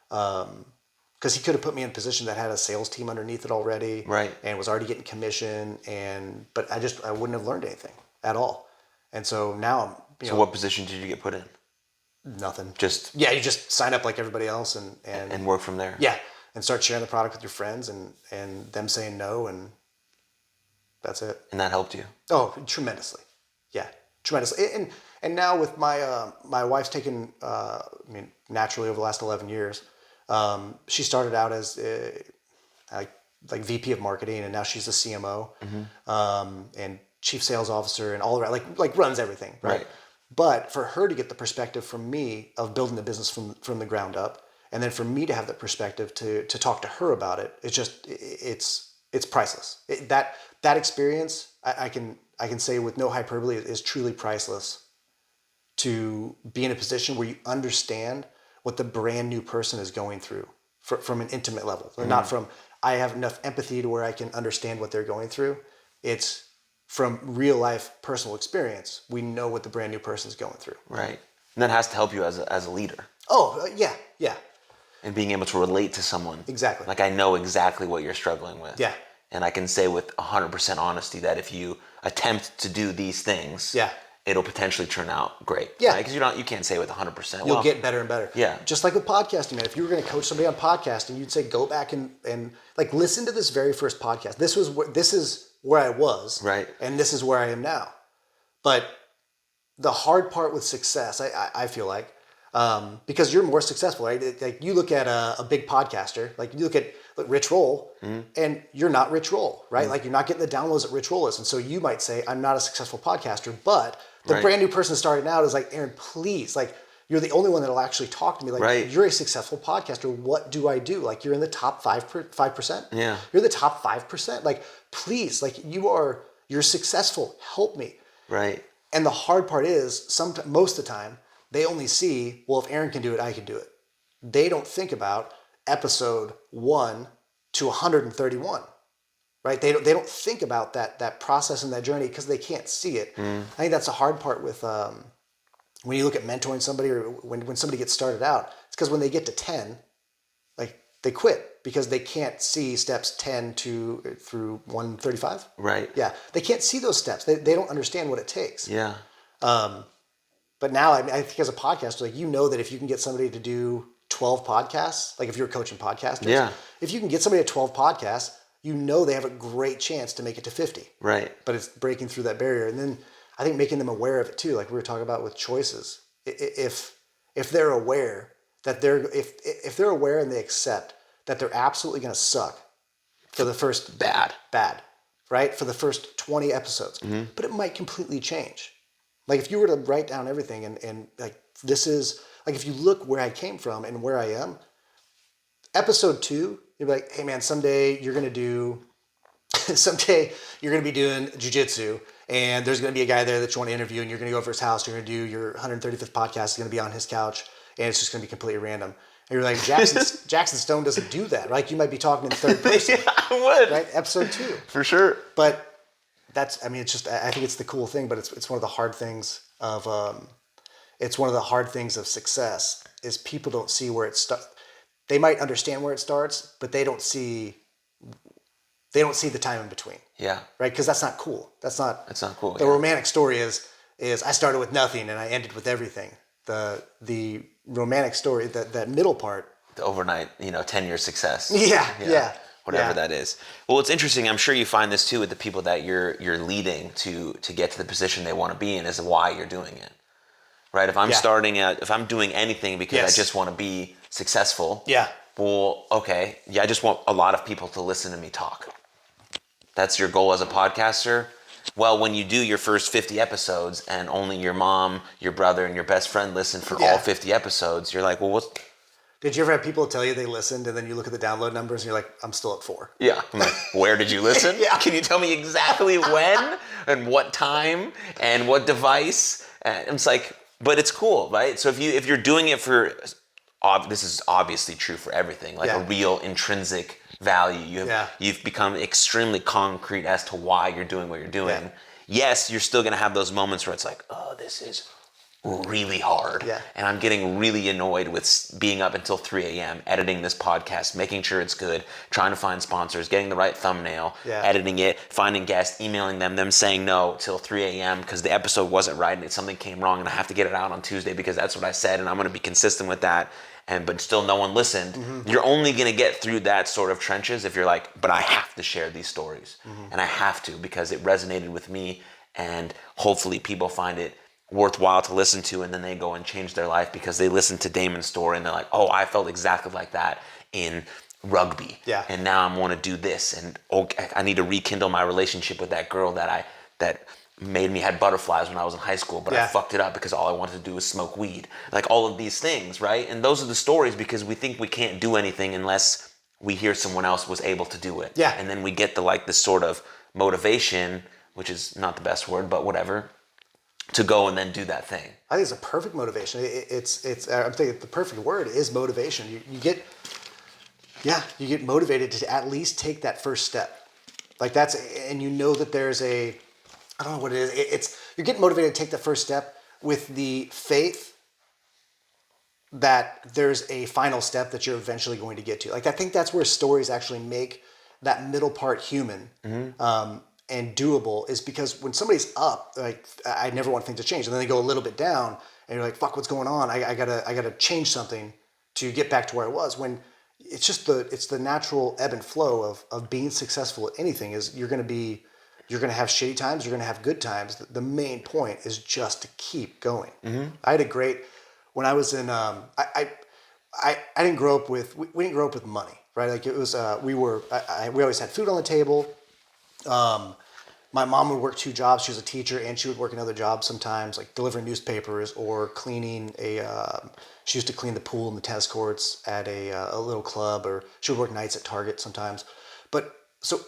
because he could have put me in a position that had a sales team underneath it already, right, and was already getting commission, but I wouldn't have learned anything at all. And so now I'm. What position did you get put in? Nothing. You just sign up like everybody else and work from there. Yeah, and start sharing the product with your friends and them saying no, and that's it. And that helped you? Oh, tremendously. Yeah, tremendously. And now with my wife's taken, naturally over the last 11 years, she started out as like VP of marketing, and now she's a CMO, mm-hmm. And chief sales officer, and all around like runs everything, right? But for her to get the perspective from me of building the business from the ground up, and then for me to have that perspective to talk to her about it, it's priceless. That experience, I can say with no hyperbole, is truly priceless. To be in a position where you understand what the brand new person is going through from an intimate level, mm-hmm. not from I have enough empathy to where I can understand what they're going through. It's from real life personal experience, we know what the brand new person is going through. Right. And that has to help you as a leader. Oh, yeah. And being able to relate to someone. Exactly. Like, I know exactly what you're struggling with. Yeah. And I can say with 100% honesty that if you attempt to do these things, it'll potentially turn out great. Yeah. Because you can't say with 100%. You'll get better and better. Yeah. Just like with podcasting, man. If you were going to coach somebody on podcasting, you'd say, go back and like listen to this very first podcast. This is where I was, right, and this is where I am now. But the hard part with success, I feel like, because you're more successful, right? Like, you look at a big podcaster, like you look at Rich Roll, mm-hmm. and you're not Rich Roll, right? Mm-hmm. Like, you're not getting the downloads that Rich Roll is, and so you might say, I'm not a successful podcaster. But the brand new person starting out is like, Aaron, please, like, you're the only one that'll actually talk to me. Like, you're a successful podcaster. What do I do? Like, you're in the top 5%. Yeah. You're the top 5%. Like, please, like, you're successful. Help me. Right. And the hard part is, most of the time, they only see, well, if Aaron can do it, I can do it. They don't think about episode 1 to 131. Right? They don't think about that process and that journey because they can't see it. Mm. I think that's the hard part with when you look at mentoring somebody, or when somebody gets started out, it's because when they get to 10, like, they quit because they can't see steps 10 through 135. Right. Yeah. They can't see those steps. They don't understand what it takes. Yeah. But now, I mean, I think as a podcaster, like, you know that if you can get somebody to do 12 podcasts, like if you're coaching podcasters, if you can get somebody to 12 podcasts, you know they have a great chance to make it to 50. Right. But it's breaking through that barrier. And then I think making them aware of it too, like we were talking about with choices. If they're aware that if they're aware and they accept that they're absolutely going to suck for the first bad, right? For the first 20 episodes, but it might completely change. Like if you were to write down everything and like, this is like, if you look where I came from and where I am, episode 2, you'd be like, hey man, someday you're going to be doing jujitsu and there's going to be a guy there that you want to interview and you're going to go over his house. You're going to do your 135th podcast. Is going to be on his couch and it's just going to be completely random. And you're like, Jaxon Stone doesn't do that. Like you might be talking in third person. Yeah, I would. Right? Episode 2. For sure. But that's, I mean, it's just, I think it's the cool thing, but it's one of the hard things of, success is people don't see where it starts. They might understand where it starts, but they don't see the time in between. Yeah. Right? Because that's not cool. That's not cool. The romantic story is I started with nothing and I ended with everything. The romantic story, that middle part. The overnight, 10-year success. Yeah. Whatever that is. Well, it's interesting. I'm sure you find this too with the people that you're leading to get to the position they want to be in, is why you're doing it. Right? If I'm if I'm doing anything because I just want to be successful. Yeah. Well, okay. Yeah, I just want a lot of people to listen to me talk. That's your goal as a podcaster. Well, when you do your first 50 episodes and only your mom, your brother, and your best friend listen for all 50 episodes, you're like, well, what's... Did you ever have people tell you they listened and then you look at the download numbers and you're like, I'm still at 4? Yeah. I'm like, where did you listen? Can you tell me exactly when and what time and what device? And it's like, but it's cool, right? So if you're doing it for, this is obviously true for everything, like a real intrinsic value. You've become extremely concrete as to why you're doing what you're doing. Yeah. Yes, you're still going to have those moments where it's like, oh, this is really hard. Yeah. And I'm getting really annoyed with being up until 3 a.m., editing this podcast, making sure it's good, trying to find sponsors, getting the right thumbnail, editing it, finding guests, emailing them saying no till 3 a.m. because the episode wasn't right and something came wrong and I have to get it out on Tuesday because that's what I said and I'm going to be consistent with that. But still no one listened. Mm-hmm. You're only going to get through that sort of trenches if you're like, but I have to share these stories. Mm-hmm. And I have to because it resonated with me and hopefully people find it worthwhile to listen to, and then they go and change their life because they listen to Damon's story and they're like, oh, I felt exactly like that in rugby. Yeah. And now I want to do this, and I need to rekindle my relationship with that girl that made me had butterflies when I was in high school, but I fucked it up because all I wanted to do was smoke weed. Like all of these things, right? And those are the stories because we think we can't do anything unless we hear someone else was able to do it. Yeah. And then we get this sort of motivation, which is not the best word, but whatever, to go and then do that thing. I think it's a perfect motivation. I'm thinking the perfect word is motivation. You get motivated to at least take that first step. Like and you know that there's I don't know what it is. You're getting motivated to take the first step with the faith that there's a final step that you're eventually going to get to. Like I think that's where stories actually make that middle part human. Mm-hmm. And doable is because when somebody's up, like I never want things to change, and then they go a little bit down, and you're like, "Fuck, what's going on? I gotta change something to get back to where I was." When it's just the natural ebb and flow of being successful at anything is you're gonna have shitty times, you're gonna have good times. The main point is just to keep going. Mm-hmm. I had a great when I was in I didn't grow up with we didn't grow up with money, right? Like it was we always had food on the table. My mom would work 2 jobs. She was a teacher and she would work another job sometimes, like delivering newspapers or cleaning she used to clean the pool and the tennis courts at a little club, or she would work nights at Target sometimes. But so,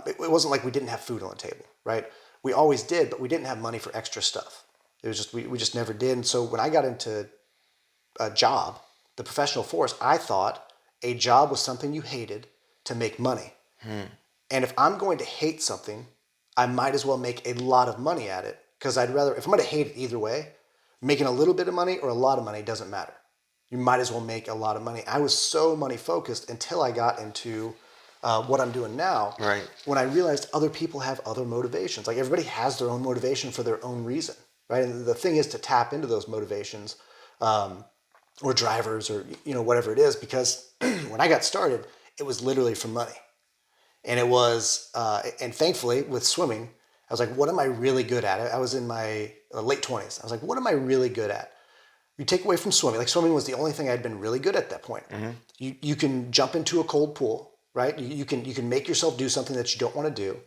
it wasn't like we didn't have food on the table, right? We always did, but we didn't have money for extra stuff. It was just, we just never did. And so when I got into a job, the professional force, I thought a job was something you hated to make money. And if I'm going to hate something, I might as well make a lot of money at it, because if I'm going to hate it either way, making a little bit of money or a lot of money doesn't matter. you might as well make a lot of money. I was so money focused until I got into what I'm doing now. Right. When I realized other people have other motivations. Like everybody has their own motivation for their own reason, right? And the thing is to tap into those motivations, or drivers, or whatever it is. Because when I got started, it was literally for money, and it was, and thankfully with swimming, I was like, what am I really good at? I was in my late 20s. I was like, what am I really good at? You take away from swimming, like swimming was the only thing I'd been really good at that point. Mm-hmm. You can jump into a cold pool, right? You can make yourself do something that you don't want to do,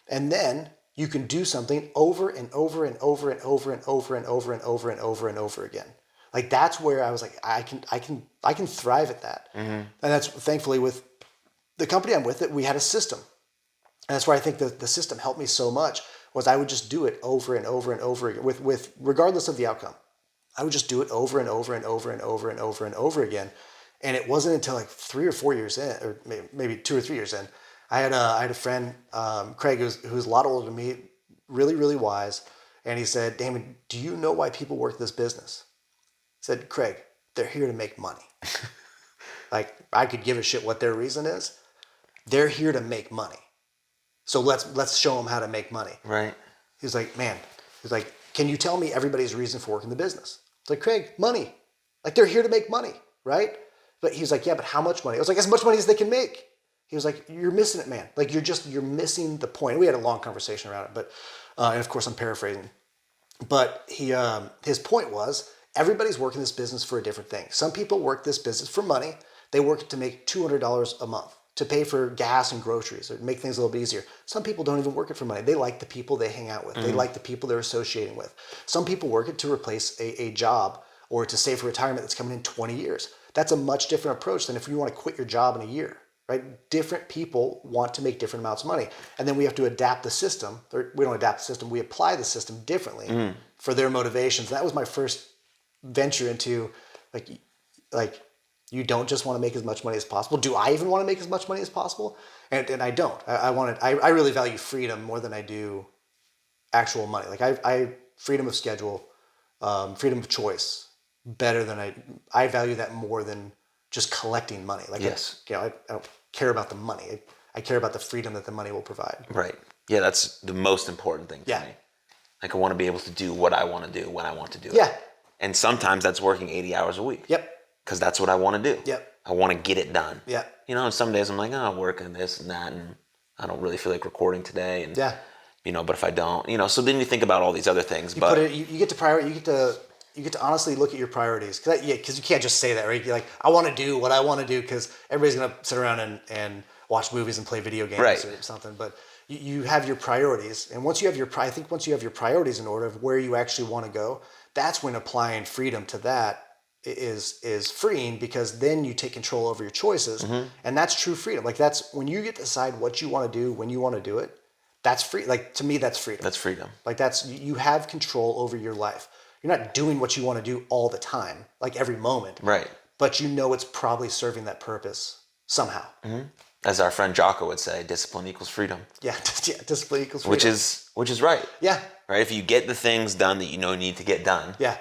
and then you can do something over and over and over and over and over and over and over and over and over again. Like that's where I was like, I can thrive at that. Mm-hmm. And that's thankfully with the company I'm with, it we had a system, and that's where I think the system helped me so much. Was I would just do it over and over and over again with regardless of the outcome. I would just do it over and over and over and over and over and over again. And it wasn't until like 3 or 4 years in, or maybe 2 or 3 years in, I had a friend, Craig, who was a lot older than me, really, really wise. And he said, Damon, do you know why people work this business? I said, Craig, they're here to make money. Like I could give a shit what their reason is. They're here to make money. So let's show them how to make money. Right. He's like, man, can you tell me everybody's reason for working the business? It's like, Craig, money. Like they're here to make money, right? But he's like, yeah, but how much money? I was like, as much money as they can make. He was like, you're missing it, man. Like you're missing the point. We had a long conversation around it, but and of course I'm paraphrasing. But his point was everybody's working this business for a different thing. Some people work this business for money. They work to make $200 a month to pay for gas and groceries or make things a little bit easier. Some people don't even work it for money. They like the people they hang out with. Mm-hmm. They like the people they're associating with. Some people work it to replace a job or to save for retirement that's coming in 20 years. That's a much different approach than if you want to quit your job in a year, right? Different people want to make different amounts of money. And then we have to adapt the system. Or we don't adapt the system. We apply the system differently for their motivations. That was my first venture into like you don't just want to make as much money as possible. Do I even want to make as much money as possible? And I don't. I really value freedom more than I do actual money. Like I freedom of schedule, freedom of choice better than I value that more than just collecting money. Like yes. I don't care about the money. I care about the freedom that the money will provide. Right. Yeah, that's the most important thing to me. Like I want to be able to do what I want to do when I want to do it. Yeah. And sometimes that's working 80 hours a week. Yep. Because that's what I want to do. Yep. I want to get it done. Yeah. And some days I'm like, I'm working this and that, and I don't really feel like recording today. And but if I don't, so then you think about all these other things. You get to priority. You get to honestly look at your priorities. Because you can't just say that, right? You're like, I want to do what I want to do because everybody's gonna sit around and watch movies and play video games or something. But you have your priorities, and once you have your priorities in order of where you actually want to go, that's when applying freedom to that is freeing, because then you take control over your choices, and that's true freedom. Like that's when you get to decide what you want to do when you want to do it. That's free. Like to me, that's freedom. That's freedom. Like you have control over your life. You're not doing what you want to do all the time, like every moment. Right. But it's probably serving that purpose somehow. Mm-hmm. As our friend Jocko would say, discipline equals freedom. Yeah, discipline equals freedom. Which is right. Yeah. Right. If you get the things done that need to get done. Yeah.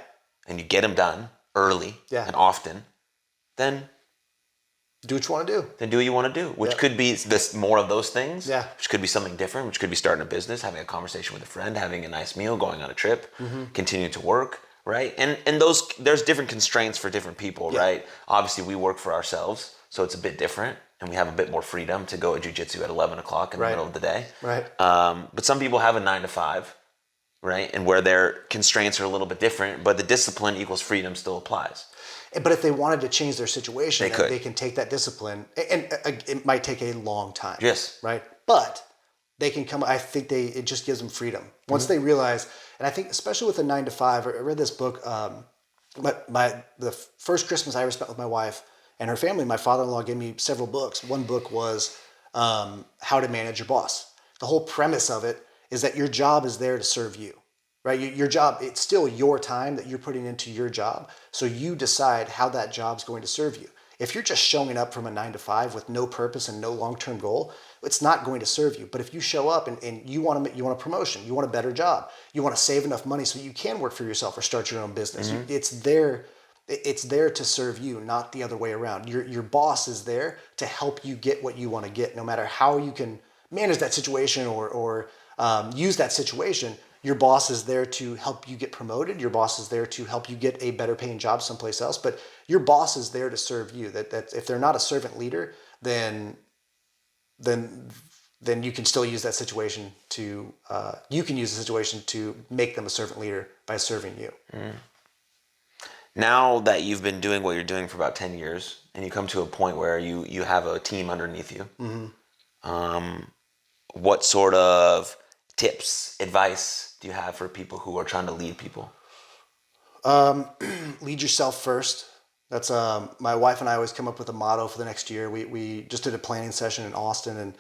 And you get them done early and often, then do what you want to do. Then do what you want to do, which could be more of those things. Yeah. Which could be something different, which could be starting a business, having a conversation with a friend, having a nice meal, going on a trip, continuing to work, right? And there's different constraints for different people, right? Obviously, we work for ourselves, so it's a bit different, and we have a bit more freedom to go at jiu-jitsu at 11 o'clock in the middle of the day. Right. But some people have a 9 to 5, right? And where their constraints are a little bit different, but the discipline equals freedom still applies. But if they wanted to change their situation, they can take that discipline, and it might take a long time. Yes. Right? But they can come, I think it just gives them freedom. Once they realize, and I think especially with the 9 to 5, I read this book, the first Christmas I ever spent with my wife and her family, my father-in-law gave me several books. One book was How to Manage Your Boss. The whole premise of it is that your job is there to serve you. Right? Your job, it's still your time that you're putting into your job. So you decide how that job's going to serve you. If you're just showing up from a 9 to 5 with no purpose and no long-term goal, it's not going to serve you. But if you show up and you want a promotion, you want a better job, you want to save enough money so you can work for yourself or start your own business. It's there. It's there to serve you, not the other way around. Your boss is there to help you get what you want to get, no matter how you can manage that situation or use that situation. Your boss is there to help you get promoted. Your boss is there to help you get a better paying job someplace else. But your boss is there to serve you. That if they're not a servant leader, then you can still use that situation to make them a servant leader by serving you. Now that you've been doing what you're doing for about 10 years and you come to a point where you have a team underneath you, what sort of tips, advice do you have for people who are trying to lead people? Lead yourself first. That's my wife and I always come up with a motto for the next year. We just did a planning session in Austin, and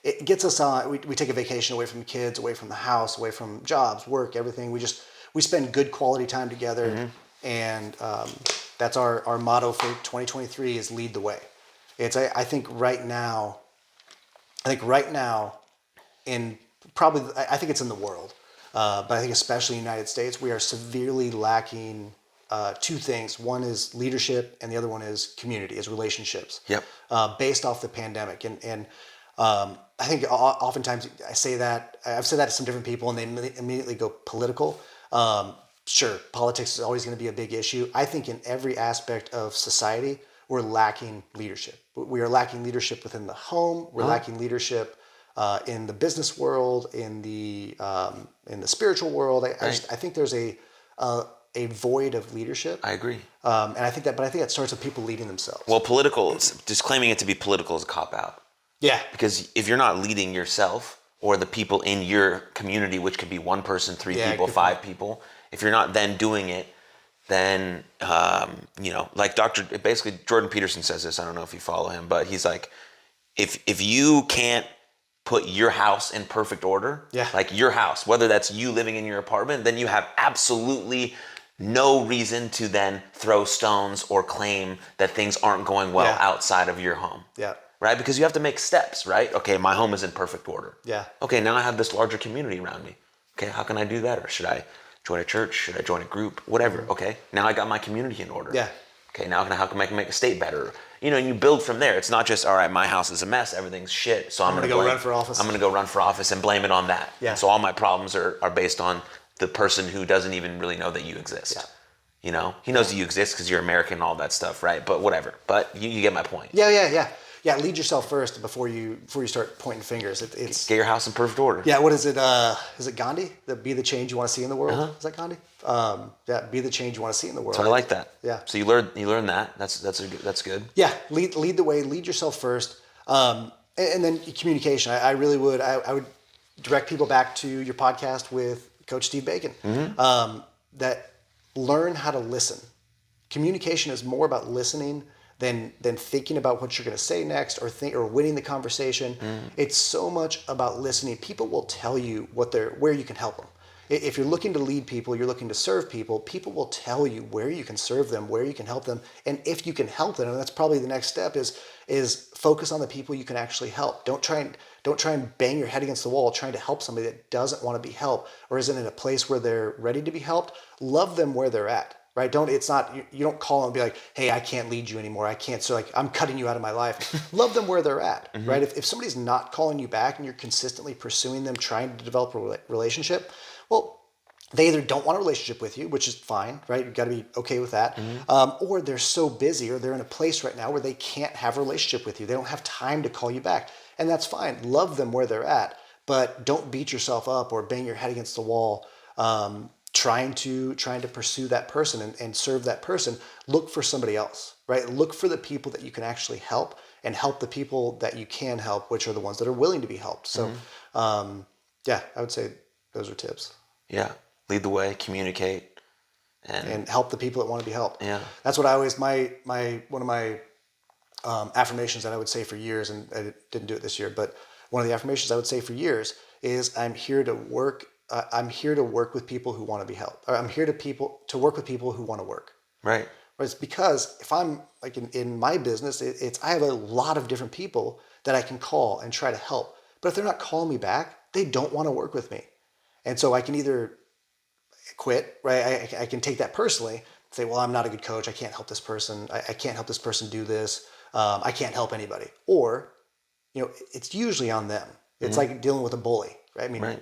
it gets us on. We take a vacation away from the kids, away from the house, away from jobs, work, everything. We spend good quality time together, and that's our motto for 2023 is lead the way. I think right now, in probably I think it's in the world, but I think especially in the United States, we are severely lacking two things. One is leadership, and the other one is community, is relationships. Yep. Based off the pandemic, and I think oftentimes I've said that to some different people, and they immediately go political. Sure, politics is always going to be a big issue. I think in every aspect of society, we're lacking leadership. We are lacking leadership within the home. We're lacking leadership in the business world, in the spiritual world. I think there's a void of leadership. I agree. And I think that starts with people leading themselves. Well, just claiming it to be political is a cop-out. Yeah. Because if you're not leading yourself or the people in your community, which could be one person, three people, five people, if you're not then doing it, then, like basically Jordan Peterson says this, I don't know if you follow him, but he's like, if you can't put your house in perfect order, like your house, whether that's you living in your apartment, then you have absolutely no reason to then throw stones or claim that things aren't going well outside of your home. Yeah. Right? Because you have to make steps, right? Okay, my home is in perfect order. Yeah. Okay, now I have this larger community around me. Okay, how can I do that? Or should I join a church? Should I join a group? Whatever. Okay, now I got my community in order. Yeah. Okay, now how can I make a state better? And you build from there. It's not just, all right, my house is a mess, everything's shit, so I'm going to go run for office. I'm going to go run for office and blame it on that. Yeah. And so all my problems are based on the person who doesn't even really know that you exist. Yeah. He knows that you exist because you're American and all that stuff, right? But whatever. But you get my point. Yeah, lead yourself first before you start pointing fingers. It's get your house in perfect order. Yeah, what is it? Is it Gandhi? Be the change you want to see in the world. Is that Gandhi? Be the change you want to see in the world. So I like that. Yeah. So you learn that. That's good. Yeah, lead the way. Lead yourself first, and then communication. I really would. I would direct people back to your podcast with Coach Steve Bacon. That learn how to listen. Communication is more about listening than thinking about what you're going to say next or winning the conversation. It's so much about listening. People will tell you where you can help them. If you're looking to lead people, you're looking to serve people, people will tell you where you can serve them, where you can help them. And if you can help them, and that's probably the next step, is focus on the people you can actually help. Don't try and bang your head against the wall trying to help somebody that doesn't want to be helped or isn't in a place where they're ready to be helped. Love them where they're at. Right? You don't call them and be like, hey, I can't lead you anymore. I can't. So I'm cutting you out of my life. Love them where they're at. Right? If somebody's not calling you back and you're consistently pursuing them, trying to develop a relationship, well, they either don't want a relationship with you, which is fine, right? You've got to be okay with that. Or they're so busy or they're in a place right now where they can't have a relationship with you. They don't have time to call you back. And that's fine. Love them where they're at, but don't beat yourself up or bang your head against the wall. Trying to pursue that person and serve that person. Look for somebody else, right? Look for the people that you can actually help and help the people that you can help, which are the ones that are willing to be helped. So, I would say those are tips. Yeah. Lead the way, communicate, and help the people that want to be helped. Yeah. That's what I always, one of my affirmations that I would say for years, and I didn't do it this year, but one of the affirmations I would say for years is I'm here to work with people who want to be helped. Or I'm here to work with people who want to work. Right. But it's because if I'm like in my business, I have a lot of different people that I can call and try to help. But if they're not calling me back, they don't want to work with me. And so I can either quit, right? I can take that personally, say, well, I'm not a good coach. I can't help this person. I can't help this person do this. I can't help anybody. Or, it's usually on them. It's like dealing with a bully, right? I mean,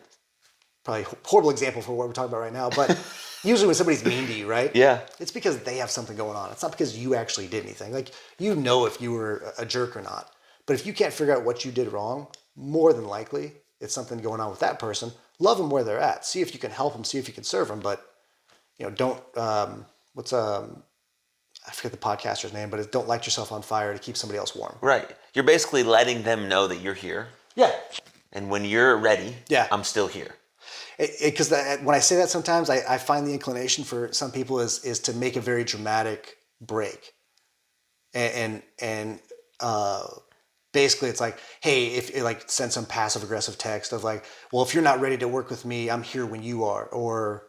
probably a horrible example for what we're talking about right now, but usually when somebody's mean to you, right? Yeah. It's because they have something going on. It's not because you actually did anything. Like, if you were a jerk or not. But if you can't figure out what you did wrong, more than likely it's something going on with that person. Love them where they're at. See if you can help them. See if you can serve them. But don't. I forget the podcaster's name, but it's don't light yourself on fire to keep somebody else warm. Right. You're basically letting them know that you're here. Yeah. And when you're ready, yeah, I'm still here. Because when I say that, sometimes I find the inclination for some people is to make a very dramatic break, and basically it's like, hey, if like send some passive aggressive text of like, well, if you're not ready to work with me, I'm here when you are, or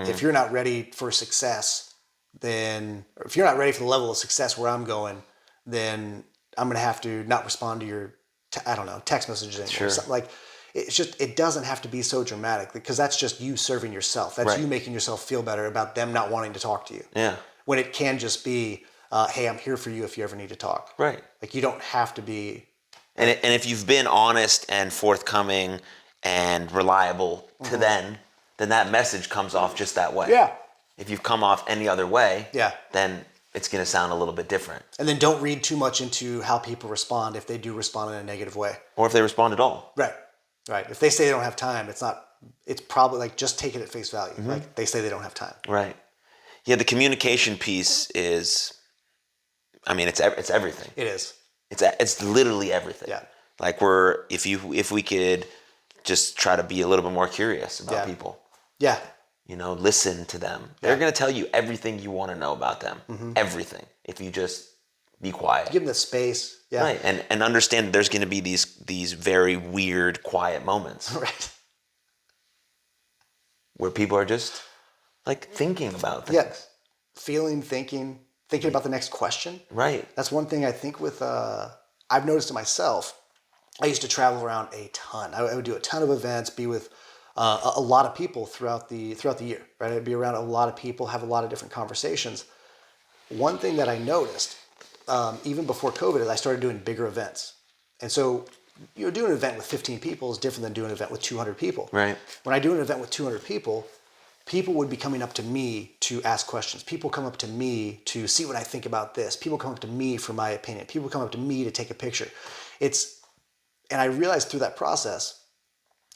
if you're not ready for success, then, or if you're not ready for the level of success where I'm going, then I'm gonna have to not respond to your text messages anymore. Sure. Something like. It's just, it doesn't have to be so dramatic because that's just you serving yourself. That's you making yourself feel better about them not wanting to talk to you. Yeah. When it can just be, hey, I'm here for you if you ever need to talk. Right. Like you don't have to be. And if you've been honest and forthcoming and reliable to them, then that message comes off just that way. Yeah. If you've come off any other way, yeah, then it's going to sound a little bit different. And then don't read too much into how people respond if they do respond in a negative way. Or if they respond at all. Right. Right. If they say they don't have time, it's probably like just take it at face value. Like they say they don't have time. Right. Yeah. The communication piece is, I mean, it's everything. It is. It's literally everything. Yeah. Like if we could just try to be a little bit more curious about people. Yeah. Listen to them. They're going to tell you everything you want to know about them. Everything. If you just be quiet. Give them the space. Yeah. Right. And understand that there's going to be these very weird, quiet moments. Right. Where people are just like thinking about things. Yeah. Feeling, thinking about the next question. Right. That's one thing I think with, I've noticed it myself. I used to travel around a ton. I would do a ton of events, be with a lot of people throughout the year, right? I'd be around a lot of people, have a lot of different conversations. One thing that I noticed, even before COVID, is I started doing bigger events. And so, doing an event with 15 people is different than doing an event with 200 people. Right. When I do an event with 200 people, people would be coming up to me to ask questions. People come up to me to see what I think about this. People come up to me for my opinion. People come up to me to take a picture. And I realized through that process,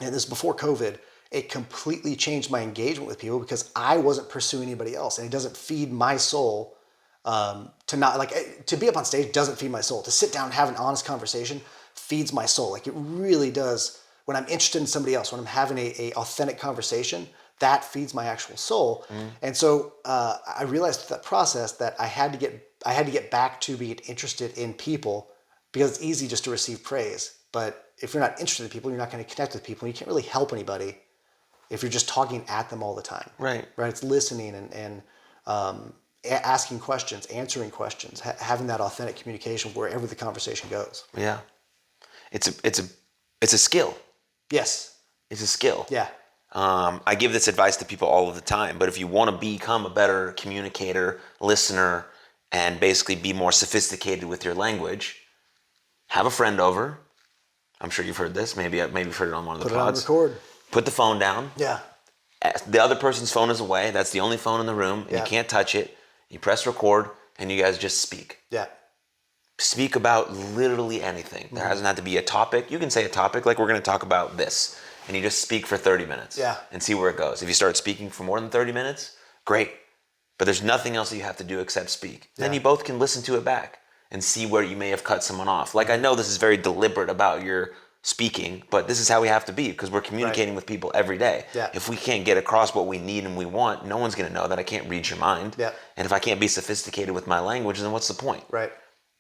and this is before COVID, it completely changed my engagement with people because I wasn't pursuing anybody else. And it doesn't feed my soul to be up on stage doesn't feed my soul. To sit down and have an honest conversation feeds my soul. Like it really does. When I'm interested in somebody else, when I'm having a authentic conversation, that feeds my actual soul. And so I realized through that process that I had to get back to being interested in people because it's easy just to receive praise. But if you're not interested in people, you're not going to connect with people. You can't really help anybody if you're just talking at them all the time. Right. Right. It's listening and asking questions, answering questions, having that authentic communication wherever the conversation goes. Yeah. It's a skill. Yes. It's a skill. Yeah. I give this advice to people all of the time, but if you want to become a better communicator, listener, and basically be more sophisticated with your language, have a friend over. I'm sure you've heard this. Maybe you've heard it on one of the pods. Put it on record. Put the phone down. Yeah. The other person's phone is away. That's the only phone in the room. And you can't touch it. You press record, and you guys just speak. Yeah. Speak about literally anything. There doesn't have to be a topic. You can say a topic like we're going to talk about this. And you just speak for 30 minutes. Yeah. And see where it goes. If you start speaking for more than 30 minutes, great. But there's nothing else that you have to do except speak. Yeah. Then you both can listen to it back and see where you may have cut someone off. Like I know this is very deliberate about your speaking, but this is how we have to be because we're communicating with people every day. Yeah. If we can't get across what we need and we want, no one's going to know that I can't read your mind. Yeah. And if I can't be sophisticated with my language, then what's the point? Right.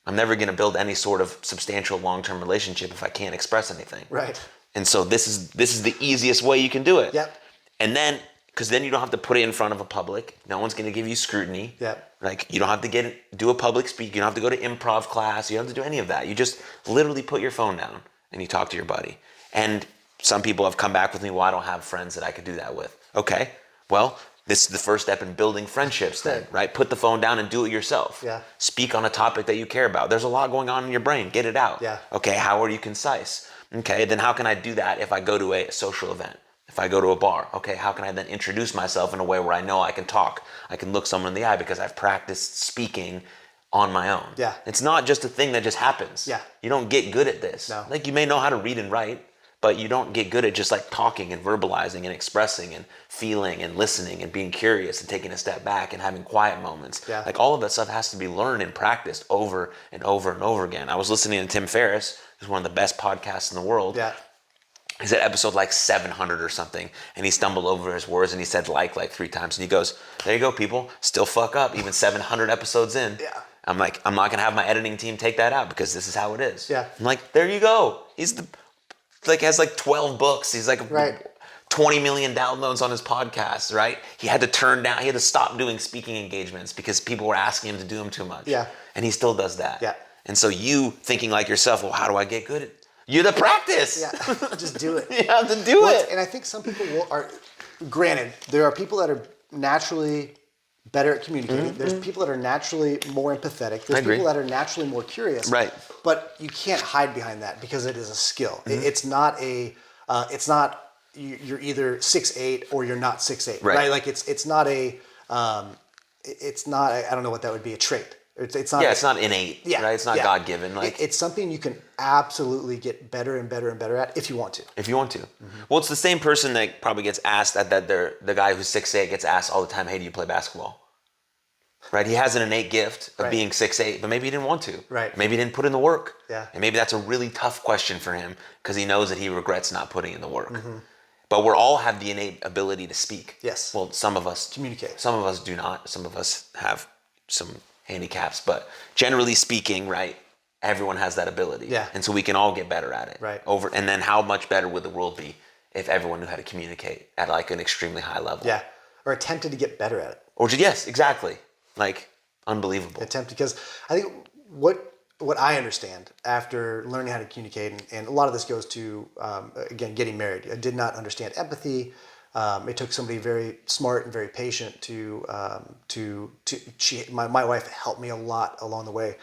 I'm never going to build any sort of substantial long-term relationship if I can't express anything. Right. And so this is the easiest way you can do it. Yep. And then, because then you don't have to put it in front of a public. No one's going to give you scrutiny. Yep. Like you don't have to do a public speak. You don't have to go to improv class. You don't have to do any of that. You just literally put your phone down and you talk to your buddy. And some people have come back with me, well, I don't have friends that I could do that with. Okay. Well, This is the first step in building friendships then, right? Put the phone down and do it yourself. Yeah. Speak on a topic that you care about. There's a lot going on in your brain. Get it out. Yeah. Okay, how are you concise? Okay, then how can I do that if I go to a social event? If I go to a bar, okay, how can I then introduce myself in a way where I know I can talk? I can look someone in the eye because I've practiced speaking on my own. Yeah. It's not just a thing that just happens. Yeah. You don't get good at this. No. Like you may know how to read and write, but you don't get good at just like talking and verbalizing and expressing and feeling and listening and being curious and taking a step back and having quiet moments. Yeah. Like all of that stuff has to be learned and practiced over and over and over again. I was listening to Tim Ferriss, who's one of the best podcasts in the world. Yeah. He's at episode like 700 or something, and he stumbled over his words and he said like 3 times, and he goes, there you go, people, still fuck up even 700 episodes in. Yeah. I'm like, I'm not gonna have my editing team take that out because this is how it is. Yeah. I'm like, there you go. Has like 12 books. He's like right. 20 million downloads on his podcast, right? He had to stop doing speaking engagements because people were asking him to do them too much. Yeah. And he still does that. Yeah. And so you thinking like yourself, well, how do I get good at You're the practice. Yeah, just do it. You have to do it. And I think some people granted, there are people that are naturally better at communicating. Mm-hmm. There's people that are naturally more empathetic. There's people that are naturally more curious. Right. But you can't hide behind that because it is a skill. Mm-hmm. It's not you're either 6'8" or you're not 6'8". Right. Like it's not I don't know what that would be, a trait. It's not. Yeah, it's not innate. Yeah, right. It's not God given. It's something you can absolutely get better and better and better at if you want to. If you want to. Mm-hmm. Well, it's the same person that probably gets asked the guy who's 6'8" gets asked all the time, "Hey, do you play basketball?" Right. He has an innate gift of being 6'8", but maybe he didn't want to. Right. Maybe he didn't put in the work. Yeah. And maybe that's a really tough question for him because he knows that he regrets not putting in the work. Mm-hmm. But we all have the innate ability to speak. Yes. Well, some of us communicate. Some of us do not. Some of us have some handicaps, but generally speaking, right, everyone has that ability. Yeah. And so we can all get better at it. Right. And then how much better would the world be if everyone knew how to communicate at like an extremely high level? Yeah. Or attempted to get better at it. Yes, exactly. Like unbelievable. Because I think what I understand after learning how to communicate, and a lot of this goes to, again, getting married. I did not understand empathy. It took somebody very smart and very patient my wife helped me a lot along the way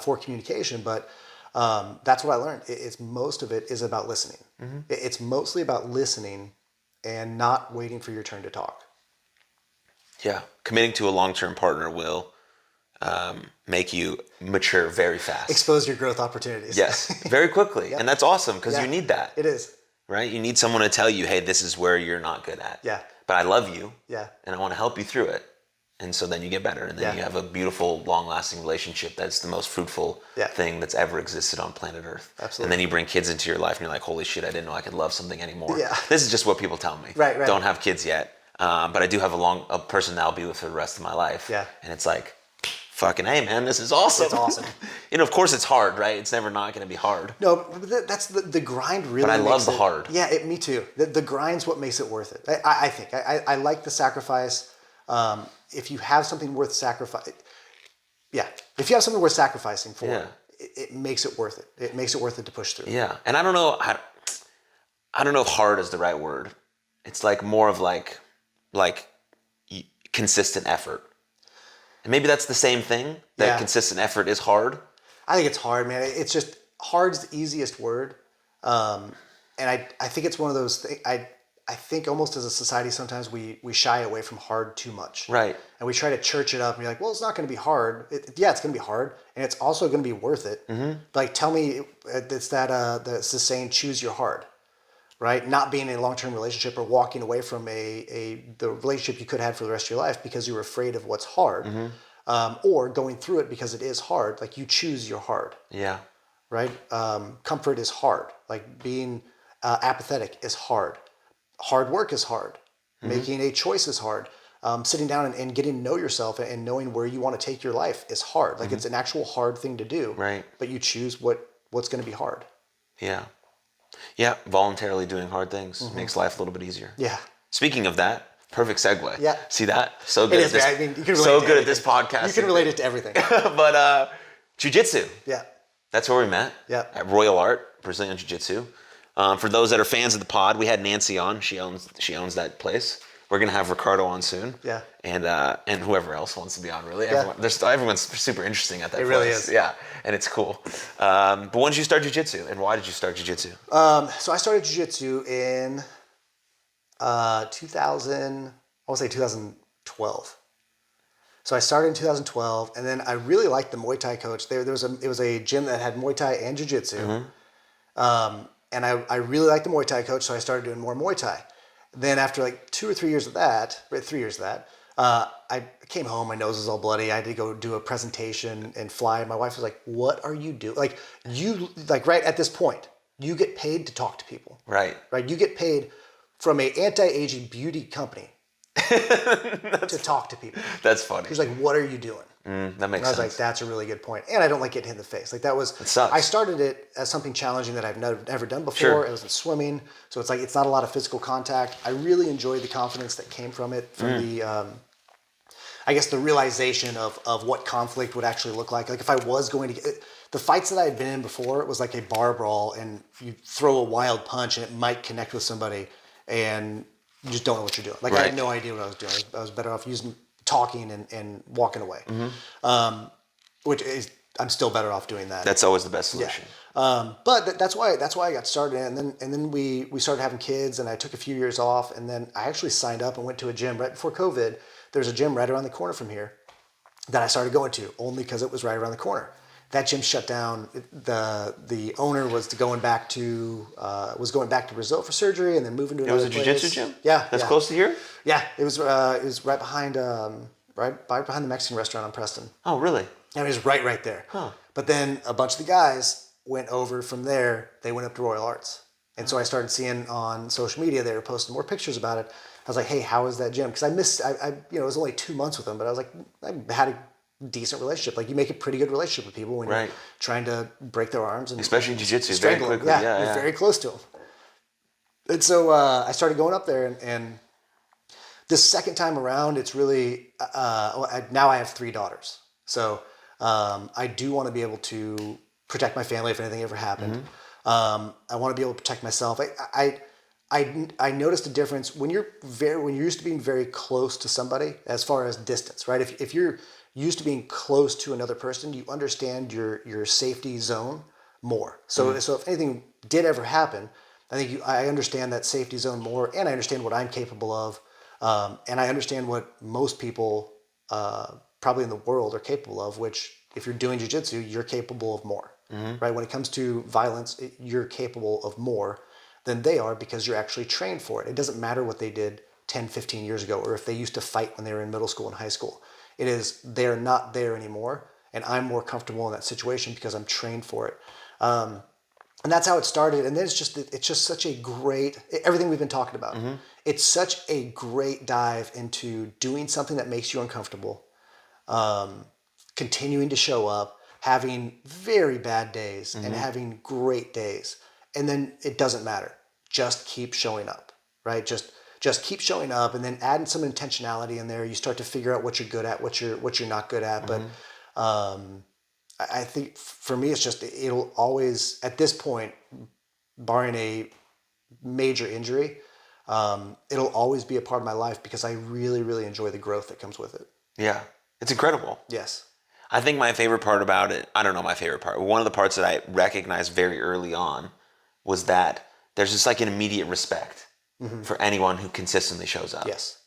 for communication, but that's what I learned. Most of it is about listening. Mm-hmm. It's mostly about listening and not waiting for your turn to talk. Yeah. Committing to a long-term partner will make you mature very fast. Expose your growth opportunities. Yes, very quickly. Yeah. And that's awesome because you need that. It is. Right? You need someone to tell you, hey, this is where you're not good at. Yeah. But I love you. Yeah. And I want to help you through it. And so then you get better. And then you have a beautiful, long-lasting relationship that's the most fruitful thing that's ever existed on planet Earth. Absolutely. And then you bring kids into your life and you're like, holy shit, I didn't know I could love something anymore. Yeah. This is just what people tell me. Right. Don't have kids yet. But I do have a person that I'll be with for the rest of my life. Yeah. And it's like, fucking hey, man, this is awesome. It's awesome. Of course it's hard, right? It's never not going to be hard. No, but that's the grind really. But I love the hard. Yeah, me too. The grind's what makes it worth it. I think. I like the sacrifice. If you have something worth sacrificing, if you have something worth sacrificing for, it makes it worth it. It makes it worth it to push through. Yeah, and I don't know if hard is the right word. It's like more of like consistent effort. And maybe that's the same thing, that consistent effort is hard. I think it's hard, man. It's just, hard's the easiest word. And I think it's one of those things, I think almost as a society, sometimes we shy away from hard too much. Right. And we try to church it up and you're like, well, it's not going to be hard. It's going to be hard. And it's also going to be worth it. Mm-hmm. Like, tell me, it's the saying, choose your hard. Right? Not being in a long-term relationship or walking away from the relationship you could have for the rest of your life because you were afraid of what's hard, or going through it because it is hard. Like, you choose your hard. Yeah. Right? Comfort is hard. Like, being apathetic is hard. Hard work is hard. Mm-hmm. Making a choice is hard. Sitting down and getting to know yourself and knowing where you want to take your life is hard. Like, it's an actual hard thing to do. Right. But you choose what's going to be hard. Yeah. Yeah, voluntarily doing hard things makes life a little bit easier. Yeah. Speaking of that, perfect segue. Yeah. See that? So good. It is. I mean, you can relate at this podcast. You can relate it to everything. But jiu-jitsu. Yeah. That's where we met. Yeah. At Royal Art, Brazilian Jiu-Jitsu. For those that are fans of the pod, we had Nancy on. She owns that place. We're gonna have Ricardo on soon. Yeah. And whoever else wants to be on. Really, Yeah. everyone's super interesting at that. It place. Really is. Yeah, and it's cool. But when did you start jiu-jitsu, and why did you start jiu-jitsu? So I started jiu-jitsu in 2000. I want to say 2012. So I started in 2012, and then I really liked the Muay Thai coach. It was a gym that had Muay Thai and jiu-jitsu. And I really liked the Muay Thai coach, so I started doing more Muay Thai. Then after like 3 years of that, I came home, my nose was all bloody. I had to go do a presentation and fly. My wife was like, "What are you doing?" Like right at this point, you get paid to talk to people. Right. You get paid from a anti-aging beauty company to talk to people. That's funny. She's like, "What are you doing?" That makes sense. I was like, "That's a really good point." And I don't like getting hit in the face. Like that was. It sucks. I started it as something challenging that I've never done before. Sure. It was in swimming, so it's like it's not a lot of physical contact. I really enjoyed the confidence that came from it, from the, I guess the realization of what conflict would actually look like. Like if I was going to get the fights that I had been in before, it was like a bar brawl, and you throw a wild punch and it might connect with somebody, and you just don't know what you're doing. Like I had no idea what I was doing. I was better off talking and walking away. Which is, I'm still better off doing that. That's always the best solution. Yeah. But that's why I got started, and then we started having kids, and I took a few years off, and then I actually signed up and went to a gym right before COVID. There's a gym right around the corner from here that I started going to only because it was right around the corner. That gym shut down. The owner was going back to Brazil for surgery, and then moving to another place. It was a jiu-jitsu gym? Yeah. That's close to here? Yeah. It was right behind the Mexican restaurant on Preston. Oh, really? And it was right there. Huh. But then a bunch of the guys went over from there. They went up to Royal Arts. And so I started seeing on social media, they were posting more pictures about it. I was like, "Hey, how is that gym?" Because it was only 2 months with them, but I was like, I had a decent relationship. Like you make a pretty good relationship with people when you're trying to break their arms, and especially in jiu-jitsu, very quickly. You're very close to them. And so I started going up there, and this second time around, it's really now I have 3 daughters, so I do want to be able to protect my family if anything ever happened. I want to be able to protect myself. I noticed a difference when you're used to being very close to somebody as far as distance, right? If you're used to being close to another person, you understand your safety zone more. So if anything did ever happen, I think I understand that safety zone more, and I understand what I'm capable of, and I understand what most people probably in the world are capable of. Which, if you're doing jiu-jitsu, you're capable of more, right? When it comes to violence, you're capable of more than they are because you're actually trained for it. It doesn't matter what they did 10, 15 years ago, or if they used to fight when they were in middle school and high school. It is, they're not there anymore, and I'm more comfortable in that situation because I'm trained for it. And that's how it started. And then it's just such a great, everything we've been talking about. It's such a great dive into doing something that makes you uncomfortable, continuing to show up, having very bad days and having great days. And then it doesn't matter. Just keep showing up, right? Just keep showing up, and then adding some intentionality in there. You start to figure out what you're good at, what you're not good at. But I think for me, it's just, it'll always, at this point, barring a major injury, it'll always be a part of my life because I really, really enjoy the growth that comes with it. Yeah, it's incredible. Yes. I think my favorite part about it, I don't know my favorite part, one of the parts that I recognized very early on was that there's just like an immediate respect for anyone who consistently shows up. Yes.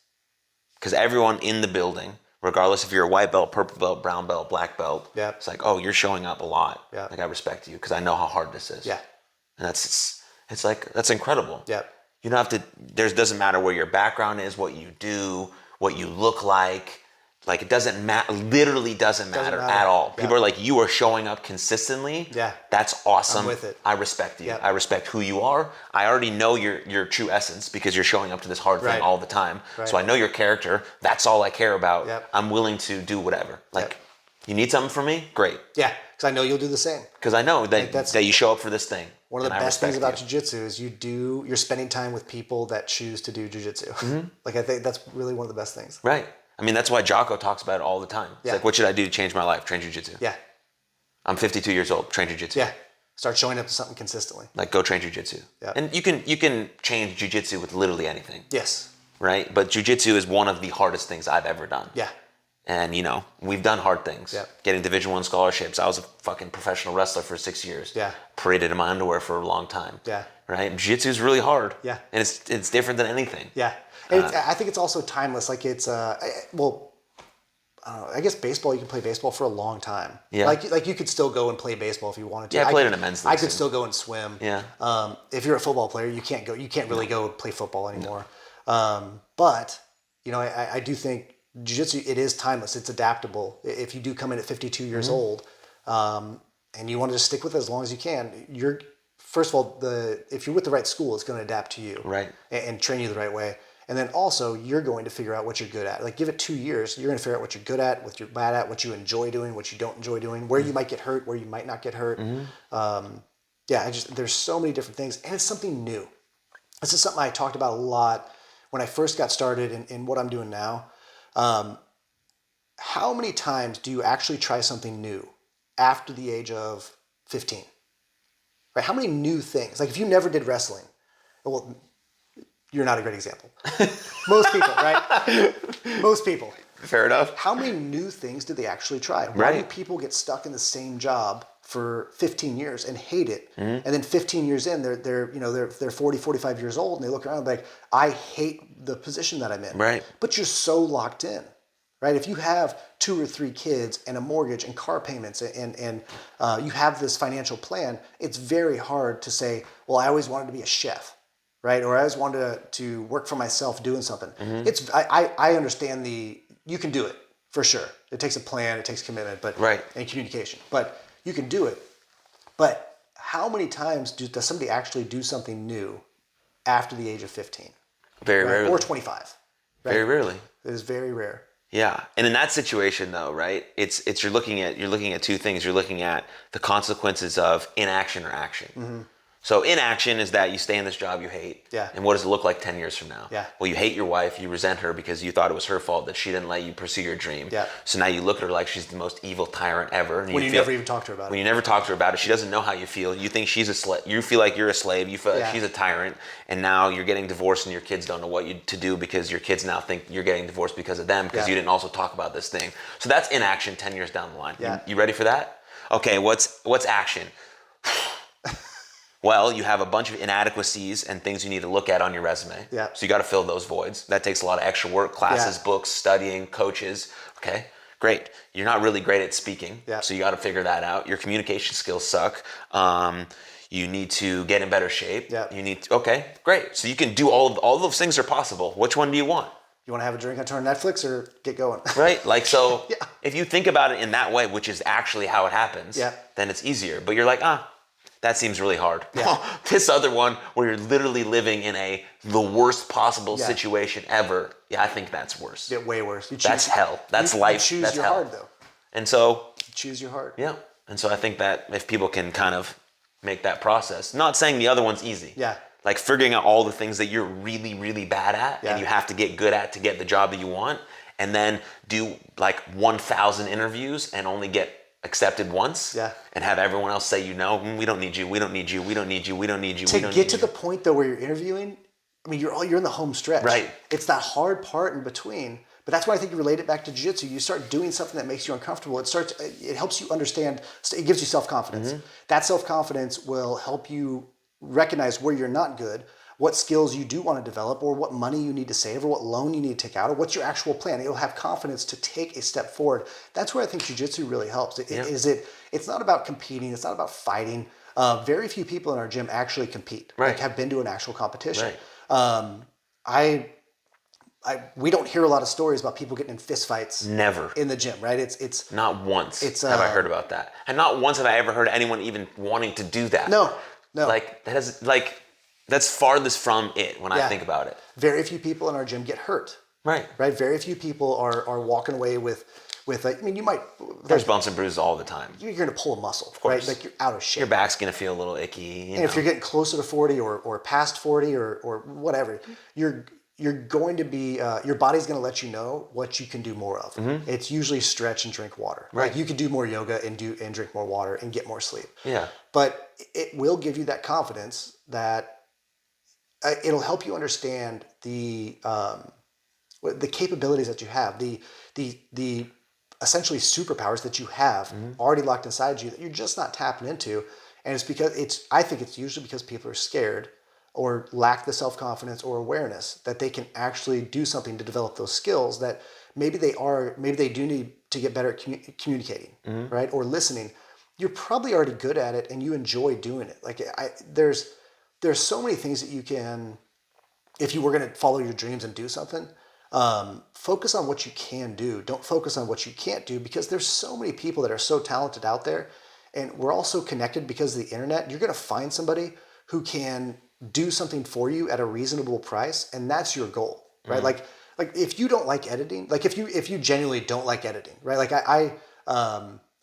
Because everyone in the building, regardless if you're a white belt, purple belt, brown belt, black belt, it's like, oh, you're showing up a lot. Yeah. Like, I respect you because I know how hard this is. Yeah. And it's like, that's incredible. Yeah. You don't have to, doesn't matter where your background is, what you do, what you look like. Like, it doesn't matter, literally doesn't matter at all. People are like, you are showing up consistently. Yeah. That's awesome. I'm with it. I respect you. Yep. I respect who you are. I already know your true essence because you're showing up to this hard thing all the time. Right. So I know your character. That's all I care about. Yep. I'm willing to do whatever. Like, you need something from me? Great. Yeah, because I know you'll do the same. Because I know that you show up for this thing. One of the best things about jiu-jitsu is you're spending time with people that choose to do jiu-jitsu. Like, I think that's really one of the best things. Right. I mean, that's why Jocko talks about it all the time. It's like, what should I do to change my life? Train jiu-jitsu. Yeah. I'm 52 years old. Train jiu-jitsu. Yeah. Start showing up to something consistently. Like, go train jiu-jitsu. Yeah. And you can change jiu-jitsu with literally anything. Yes. right? But jiu-jitsu is one of the hardest things I've ever done. Yeah. And, we've done hard things. Yeah. Getting Division I scholarships. I was a fucking professional wrestler for 6 years. Yeah. Paraded in my underwear for a long time. Yeah. Right? Jiu-jitsu is really hard. Yeah. And it's different than anything. Yeah. And I think it's also timeless. Like it's, well, I don't know. I guess baseball, you can play baseball for a long time. Yeah. Like you could still go and play baseball if you wanted to. Yeah, I played in a men's league. I could still go and swim. Yeah. If you're a football player, you can't go. You can't really go play football anymore. But I do think jiu-jitsu, it is timeless. It's adaptable. If you do come in at 52 years old, and you want to just stick with it as long as you can, first of all, if you're with the right school, it's going to adapt to you, right, and train you the right way. And then also, you're going to figure out what you're good at. Like, give it 2 years, you're going to figure out what you're good at, what you're bad at, what you enjoy doing, what you don't enjoy doing, where you might get hurt, where you might not get hurt. There's so many different things, and it's something new. This is something I talked about a lot when I first got started in what I'm doing now. How many times do you actually try something new after the age of 15? Right? How many new things? Like, if you never did wrestling, well, you're not a great example. Most people, right? Most people. Fair enough. How many new things do they actually try? Why do people get stuck in the same job for 15 years and hate it? And then 15 years in, they're 40, 45 years old, and they look around and like, I hate the position that I'm in. Right. But you're so locked in, right? If you have 2 or 3 kids and a mortgage and car payments and you have this financial plan, it's very hard to say, well, I always wanted to be a chef. Right? Or I always wanted to work for myself doing something. I understand you can do it for sure. It takes a plan, it takes commitment, and communication. But you can do it. But how many times does somebody actually do something new after the age of 15? Very rarely. Or 25. Right? Very rarely. It is very rare. Yeah, and in that situation though, right? It's you're looking at 2 things. You're looking at the consequences of inaction or action. So inaction is that you stay in this job you hate. Yeah. And what does it look like 10 years from now? Yeah. Well, you hate your wife, you resent her because you thought it was her fault that she didn't let you pursue your dream. Yeah. So now you look at her like she's the most evil tyrant ever. And when you never even talk to her about it. When you never talk to her about it, she doesn't know how you feel. You think she's a slave. You feel like you're a slave. You feel like she's a tyrant. And now you're getting divorced and your kids don't know what to do because your kids now think you're getting divorced because of them because you didn't also talk about this thing. So that's inaction 10 years down the line. Yeah. You ready for that? Okay, what's action? Well, you have a bunch of inadequacies and things you need to look at on your resume. Yeah. So you got to fill those voids. That takes a lot of extra work, classes, books, studying, coaches. Okay, great. You're not really great at speaking. Yeah. So you got to figure that out. Your communication skills suck. You need to get in better shape. Yeah. Okay, great. So you can do all those things are possible. Which one do you want? You want to have a drink and turn Netflix or get going? Right? Like, so if you think about it in that way, which is actually how it happens, Yeah. then it's easier. But you're like, that seems really hard. Yeah. This other one where you're literally living in the worst possible situation ever. Yeah, I think that's worse. Yeah, way worse. That's hell. That's life. You choose that's your hell. heart, though. And so You choose your heart. yeah. And so I think that if people can kind of make that process, not saying the other one's easy. Yeah. Like figuring out all the things that you're really, really bad at and you have to get good at to get the job that you want, and then do like 1,000 interviews and only get accepted once, and have everyone else say, we don't need you, we don't need you, we don't need you, we don't need you. To get to the point though where you're interviewing, I mean, you're in the home stretch. Right. It's that hard part in between. But that's why I think you relate it back to jiu-jitsu. You start doing something that makes you uncomfortable. It helps you understand. It gives you self-confidence. That self-confidence will help you recognize where you're not good, what skills you do want to develop, or what money you need to save, or what loan you need to take out, or what's your actual plan. It'll have confidence to take a step forward. That's where I think jiu-jitsu really helps. It's not about competing. It's not about fighting. Very few people in our gym actually compete. Right. Like have been to an actual competition. Right. We don't hear a lot of stories about people getting in fist fights. Never. In the gym, right? It's not once have I heard about that. And not once have I ever heard anyone even wanting to do that. No. Like that's farthest from it when I think about it. Very few people in our gym get hurt. Right. Very few people are walking away with you might. There's bumps and bruises all the time. You're going to pull a muscle, of course. right? Like you're out of shape. Your back's going to feel a little icky. And if you're getting closer to 40 or past 40 or whatever, you're going to be, your body's going to let you know what you can do more of. It's usually stretch and drink water. Right. Like you can do more yoga and drink more water and get more sleep. Yeah. But it will give you that confidence that it'll help you understand the capabilities that you have, the essentially superpowers that you have already locked inside you that you're just not tapping into. And it's because I think it's usually because people are scared or lack the self-confidence or awareness that they can actually do something to develop those skills that maybe they do need to get better at communicating, right? Or listening. You're probably already good at it and you enjoy doing it. Like there's so many things that you can, if you were going to follow your dreams and do something, focus on what you can do. Don't focus on what you can't do, because there's so many people that are so talented out there, and we're all so connected because of the internet. You're going to find somebody who can do something for you at a reasonable price, and that's your goal, right? Like if you don't like editing, like if you genuinely don't like editing, right? Like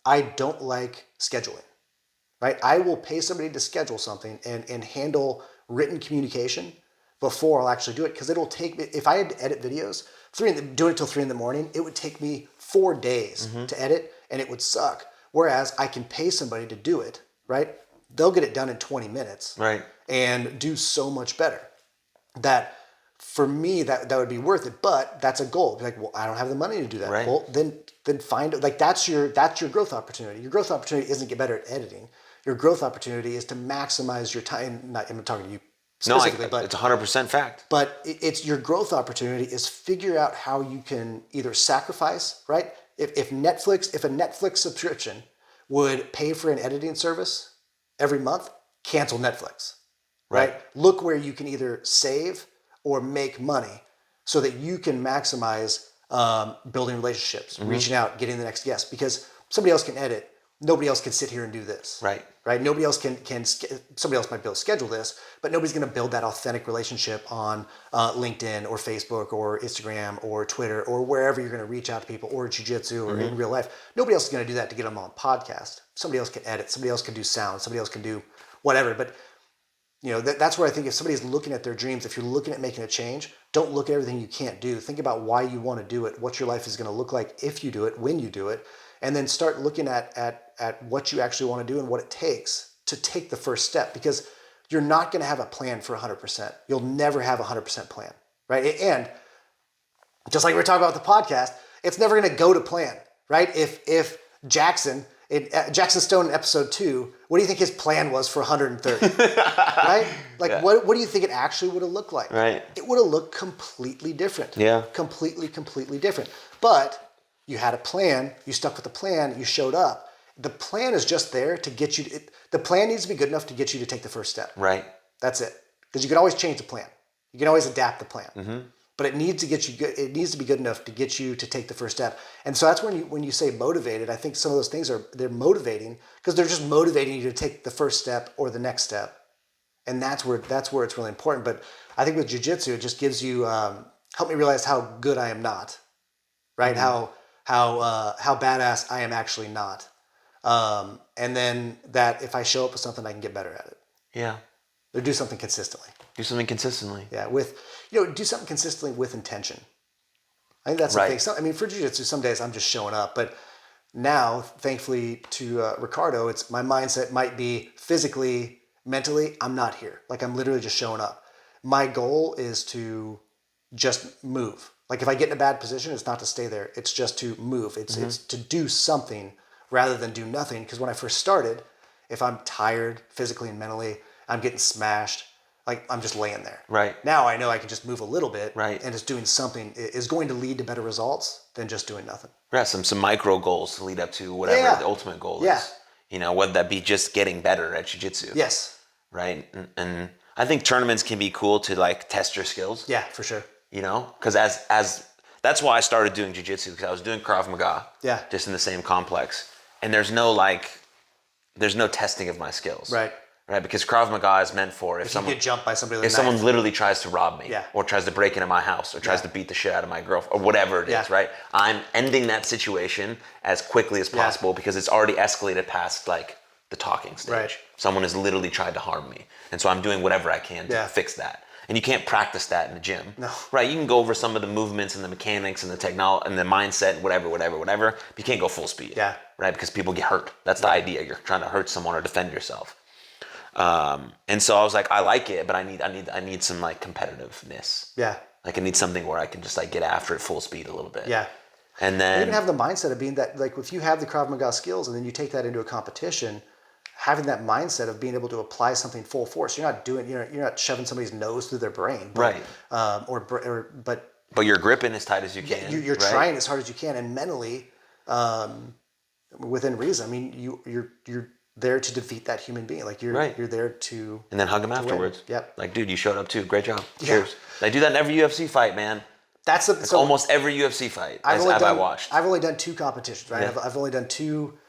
I don't like scheduling, right? I will pay somebody to schedule something and handle written communication before I'll actually do it, because it'll take me, if I had to edit videos, doing it till 3 a.m, it would take me 4 days to edit, and it would suck. Whereas I can pay somebody to do it, right? They'll get it done in 20 minutes, right, and do so much better. That for me, that would be worth it. But that's a goal. Like, well, I don't have the money to do that. Right. Well, then find, like, that's your growth opportunity. Your growth opportunity isn't get better at editing. Your growth opportunity is to maximize your time. I'm talking to you specifically, but it's 100% fact. But it's your growth opportunity is figure out how you can either sacrifice, right? If a Netflix subscription would pay for an editing service every month, cancel Netflix, right? Look where you can either save or make money so that you can maximize building relationships, reaching out, getting the next guest, because somebody else can edit. Nobody else can sit here and do this. Right. Nobody else can somebody else might be able to schedule this, but nobody's going to build that authentic relationship on LinkedIn or Facebook or Instagram or Twitter or wherever you're going to reach out to people, or jiu-jitsu or in real life. Nobody else is going to do that to get them on podcast. Somebody else can edit. Somebody else can do sound. Somebody else can do whatever. But that's where I think if somebody's looking at their dreams, if you're looking at making a change, don't look at everything you can't do. Think about why you want to do it, what your life is going to look like if you do it, when you do it, and then start looking at what you actually want to do and what it takes to take the first step, because you're not going to have a plan for 100%. You'll never have a 100% plan, right? And just like we were talking about the podcast, it's never going to go to plan, right? If Jaxon Stone in episode 2, what do you think his plan was for 130? Right? Like, what do you think it actually would have looked like? Right. It would have looked completely different. Yeah. Completely different. But you had a plan, you stuck with the plan, you showed up. The plan is just there to get you the plan needs to be good enough to get you to take the first step. Right. That's it. Because you can always change the plan. You can always adapt the plan. But it needs to get you good. It needs to be good enough to get you to take the first step. And so that's when you say motivated, I think some of those things they're motivating because they're just motivating you to take the first step or the next step. And that's where it's really important. But I think with jiu-jitsu, it just gives you help me realize how good I am not, right? How badass I am actually not. And then that if I show up with something, I can get better at it. Yeah. Or do something consistently. Do something consistently. Yeah, do something consistently with intention. I think that's the thing. So, I mean, for jiu-jitsu, some days I'm just showing up, but now, thankfully to Ricardo, it's my mindset might be physically, mentally, I'm not here. Like I'm literally just showing up. My goal is to just move. Like if I get in a bad position, it's not to stay there. It's just to move. It's to do something rather than do nothing. Because when I first started, if I'm tired physically and mentally, I'm getting smashed. Like I'm just laying there. Right. Now I know I can just move a little bit. Right. And just doing something is going to lead to better results than just doing nothing. Yeah, some micro goals to lead up to whatever the ultimate goal is. Whether that be just getting better at jiu-jitsu. Yes. Right. And I think tournaments can be cool to like test your skills. Yeah, for sure. Because as that's why I started doing jiu-jitsu, because I was doing Krav Maga. Yeah. Just in the same complex. And there's no testing of my skills. Right. Right, because Krav Maga is meant for if someone get jumped by somebody with if a knife. someone literally tries to rob me, or tries to break into my house, or tries to beat the shit out of my girlfriend, or whatever it is, right? I'm ending that situation as quickly as possible because it's already escalated past like the talking stage. Right. Someone has literally tried to harm me, and so I'm doing whatever I can to fix that. And you can't practice that in the gym, right? You can go over some of the movements and the mechanics and the technology and the mindset, whatever. But you can't go full speed, right? Because people get hurt. That's the idea. You're trying to hurt someone or defend yourself. And so I was like, I like it, but I need some like competitiveness. Yeah. Like I need something where I can just like get after it full speed a little bit. Yeah. And then even have the mindset of being that, like if you have the Krav Maga skills and then you take that into a competition, having that mindset of being able to apply something full force. You're not shoving somebody's nose through their brain. But, right. But you're gripping as tight as you can. Yeah, you're right? trying as hard as you can, and mentally, within reason. I mean, you're there to defeat that human being. Like you're there to. And then hug him afterwards. Win. Yep. Like, dude, you showed up too. Great job. Cheers. They do that in every UFC fight, man. That's almost every UFC fight. I watched. I've only done 2 competitions. Right. Yeah. I've only done 2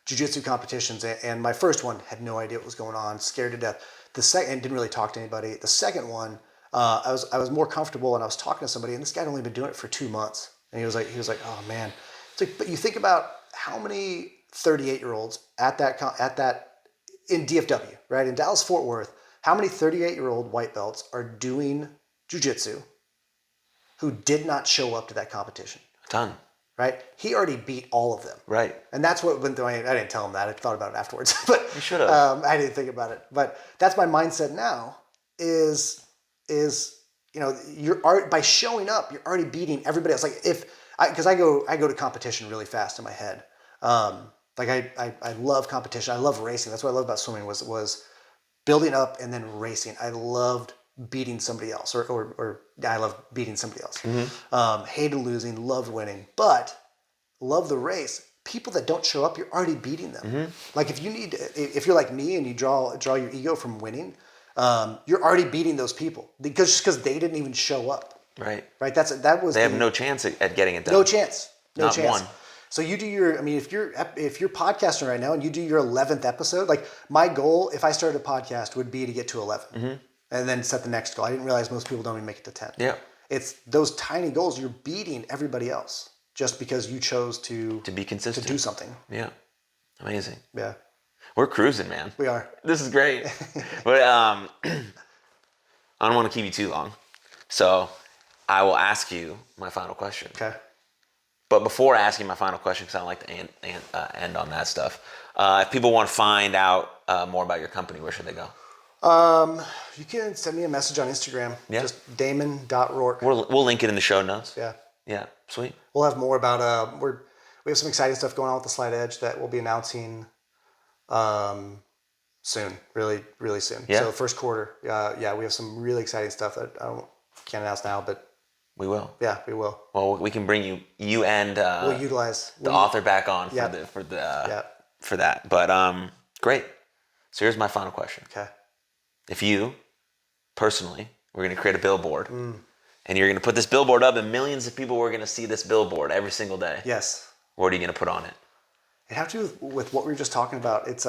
jiu-jitsu competitions, and my first one had no idea what was going on, scared to death. The second, and didn't really talk to anybody. The second one, I was more comfortable, and I was talking to somebody, and this guy had only been doing it for 2 months, and he was like, oh man, it's like, but you think about how many 38-year-olds at that in DFW, right, in Dallas Fort Worth, how many 38-year-old white belts are doing jiu-jitsu who did not show up to that competition? A ton. Right? He already beat all of them. Right. And that's what went through. I didn't tell him that. I thought about it afterwards. But you should have. I didn't think about it. But that's my mindset now is by showing up, you're already beating everybody else. Like because I go to competition really fast in my head. Like I love competition. I love racing. That's what I love about swimming was building up and then racing. I loved beating somebody else, or I love beating somebody else. Mm-hmm. Hated losing, loved winning, but love the race. People that don't show up, you're already beating them. Mm-hmm. Like if you're like me and you draw your ego from winning, you're already beating those people because they didn't even show up. Right. Right. They have no chance at getting it done. No chance. Not one. So you do if you're podcasting right now and you do your 11th episode, like my goal, if I started a podcast, would be to get to 11. Mm-hmm. And then set the next goal. I didn't realize most people don't even make it to 10. Yeah. It's those tiny goals. You're beating everybody else just because you chose to be consistent, to do something. Yeah. Amazing. Yeah. We're cruising, man. We are. This is great. But I don't want to keep you too long. So I will ask you my final question. Okay. But before asking my final question, because I don't like to end on that stuff, if people want to find out more about your company, where should they go? You can send me a message on Instagram. Yeah. Just Damon.Rourke. We'll link it in the show notes. Yeah. Yeah. Sweet. We'll have more about we have some exciting stuff going on with the Slight Edge that we'll be announcing soon. Really, really soon. Yeah. So first quarter. We have some really exciting stuff that I can't announce now, but we will. Yeah, we will. Well, we can bring you and we'll utilize the author back on for that. But great. So here's my final question. Okay. If you, personally, were going to create a billboard, and you're going to put this billboard up, and millions of people were going to see this billboard every single day. Yes. What are you going to put on it? It have to do with what we were just talking about. It's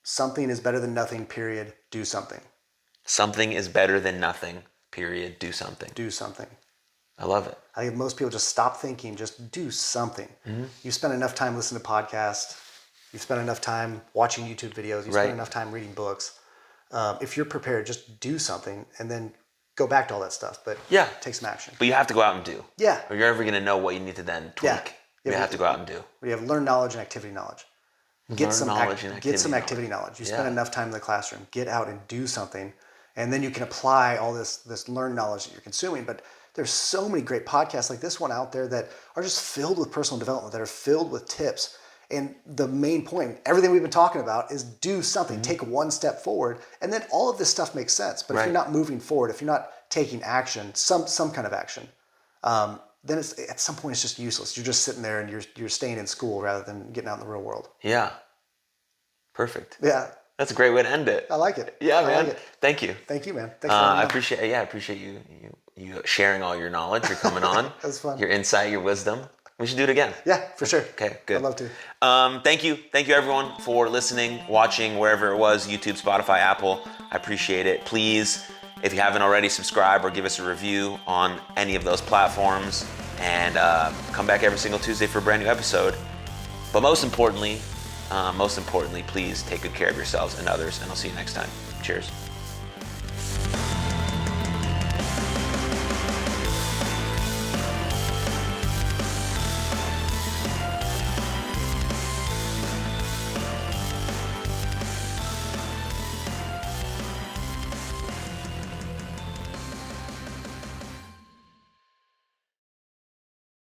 something is better than nothing, period, do something. Something is better than nothing, period, do something. Do something. I love it. I think most people just stop thinking, just do something. Mm-hmm. You spend enough time listening to podcasts. You've spent enough time watching YouTube videos. You've spent enough time reading books. If you're prepared, just do something and then go back to all that stuff. But take some action. But you have to go out and do. Yeah. Or you're ever going to know what you need to then tweak. You have to go out and do. You have learned knowledge and activity knowledge. Get some activity knowledge. You spend enough time in the classroom. Get out and do something. And then you can apply all this learned knowledge that you're consuming. But there's so many great podcasts like this one out there that are just filled with personal development, that are filled with tips. And the main point, everything we've been talking about, is do something. Mm-hmm. Take one step forward, and then all of this stuff makes sense. But if you're not moving forward, if you're not taking action, some kind of action, then it's, at some point it's just useless. You're just sitting there and you're staying in school rather than getting out in the real world. Yeah. Perfect. Yeah. That's a great way to end it. I like it. Yeah, man. Like it. Thank you. Thank you, man. Thanks for having me. I appreciate you sharing all your knowledge. You're coming on. That was fun. Your insight, your wisdom. We should do it again. Yeah, for sure. Okay, good. I'd love to. Thank you everyone for listening, watching, wherever it was, YouTube, Spotify, Apple. I appreciate it. Please, if you haven't already, subscribe or give us a review on any of those platforms, and come back every single Tuesday for a brand new episode. But most importantly, please take good care of yourselves and others, and I'll see you next time. Cheers.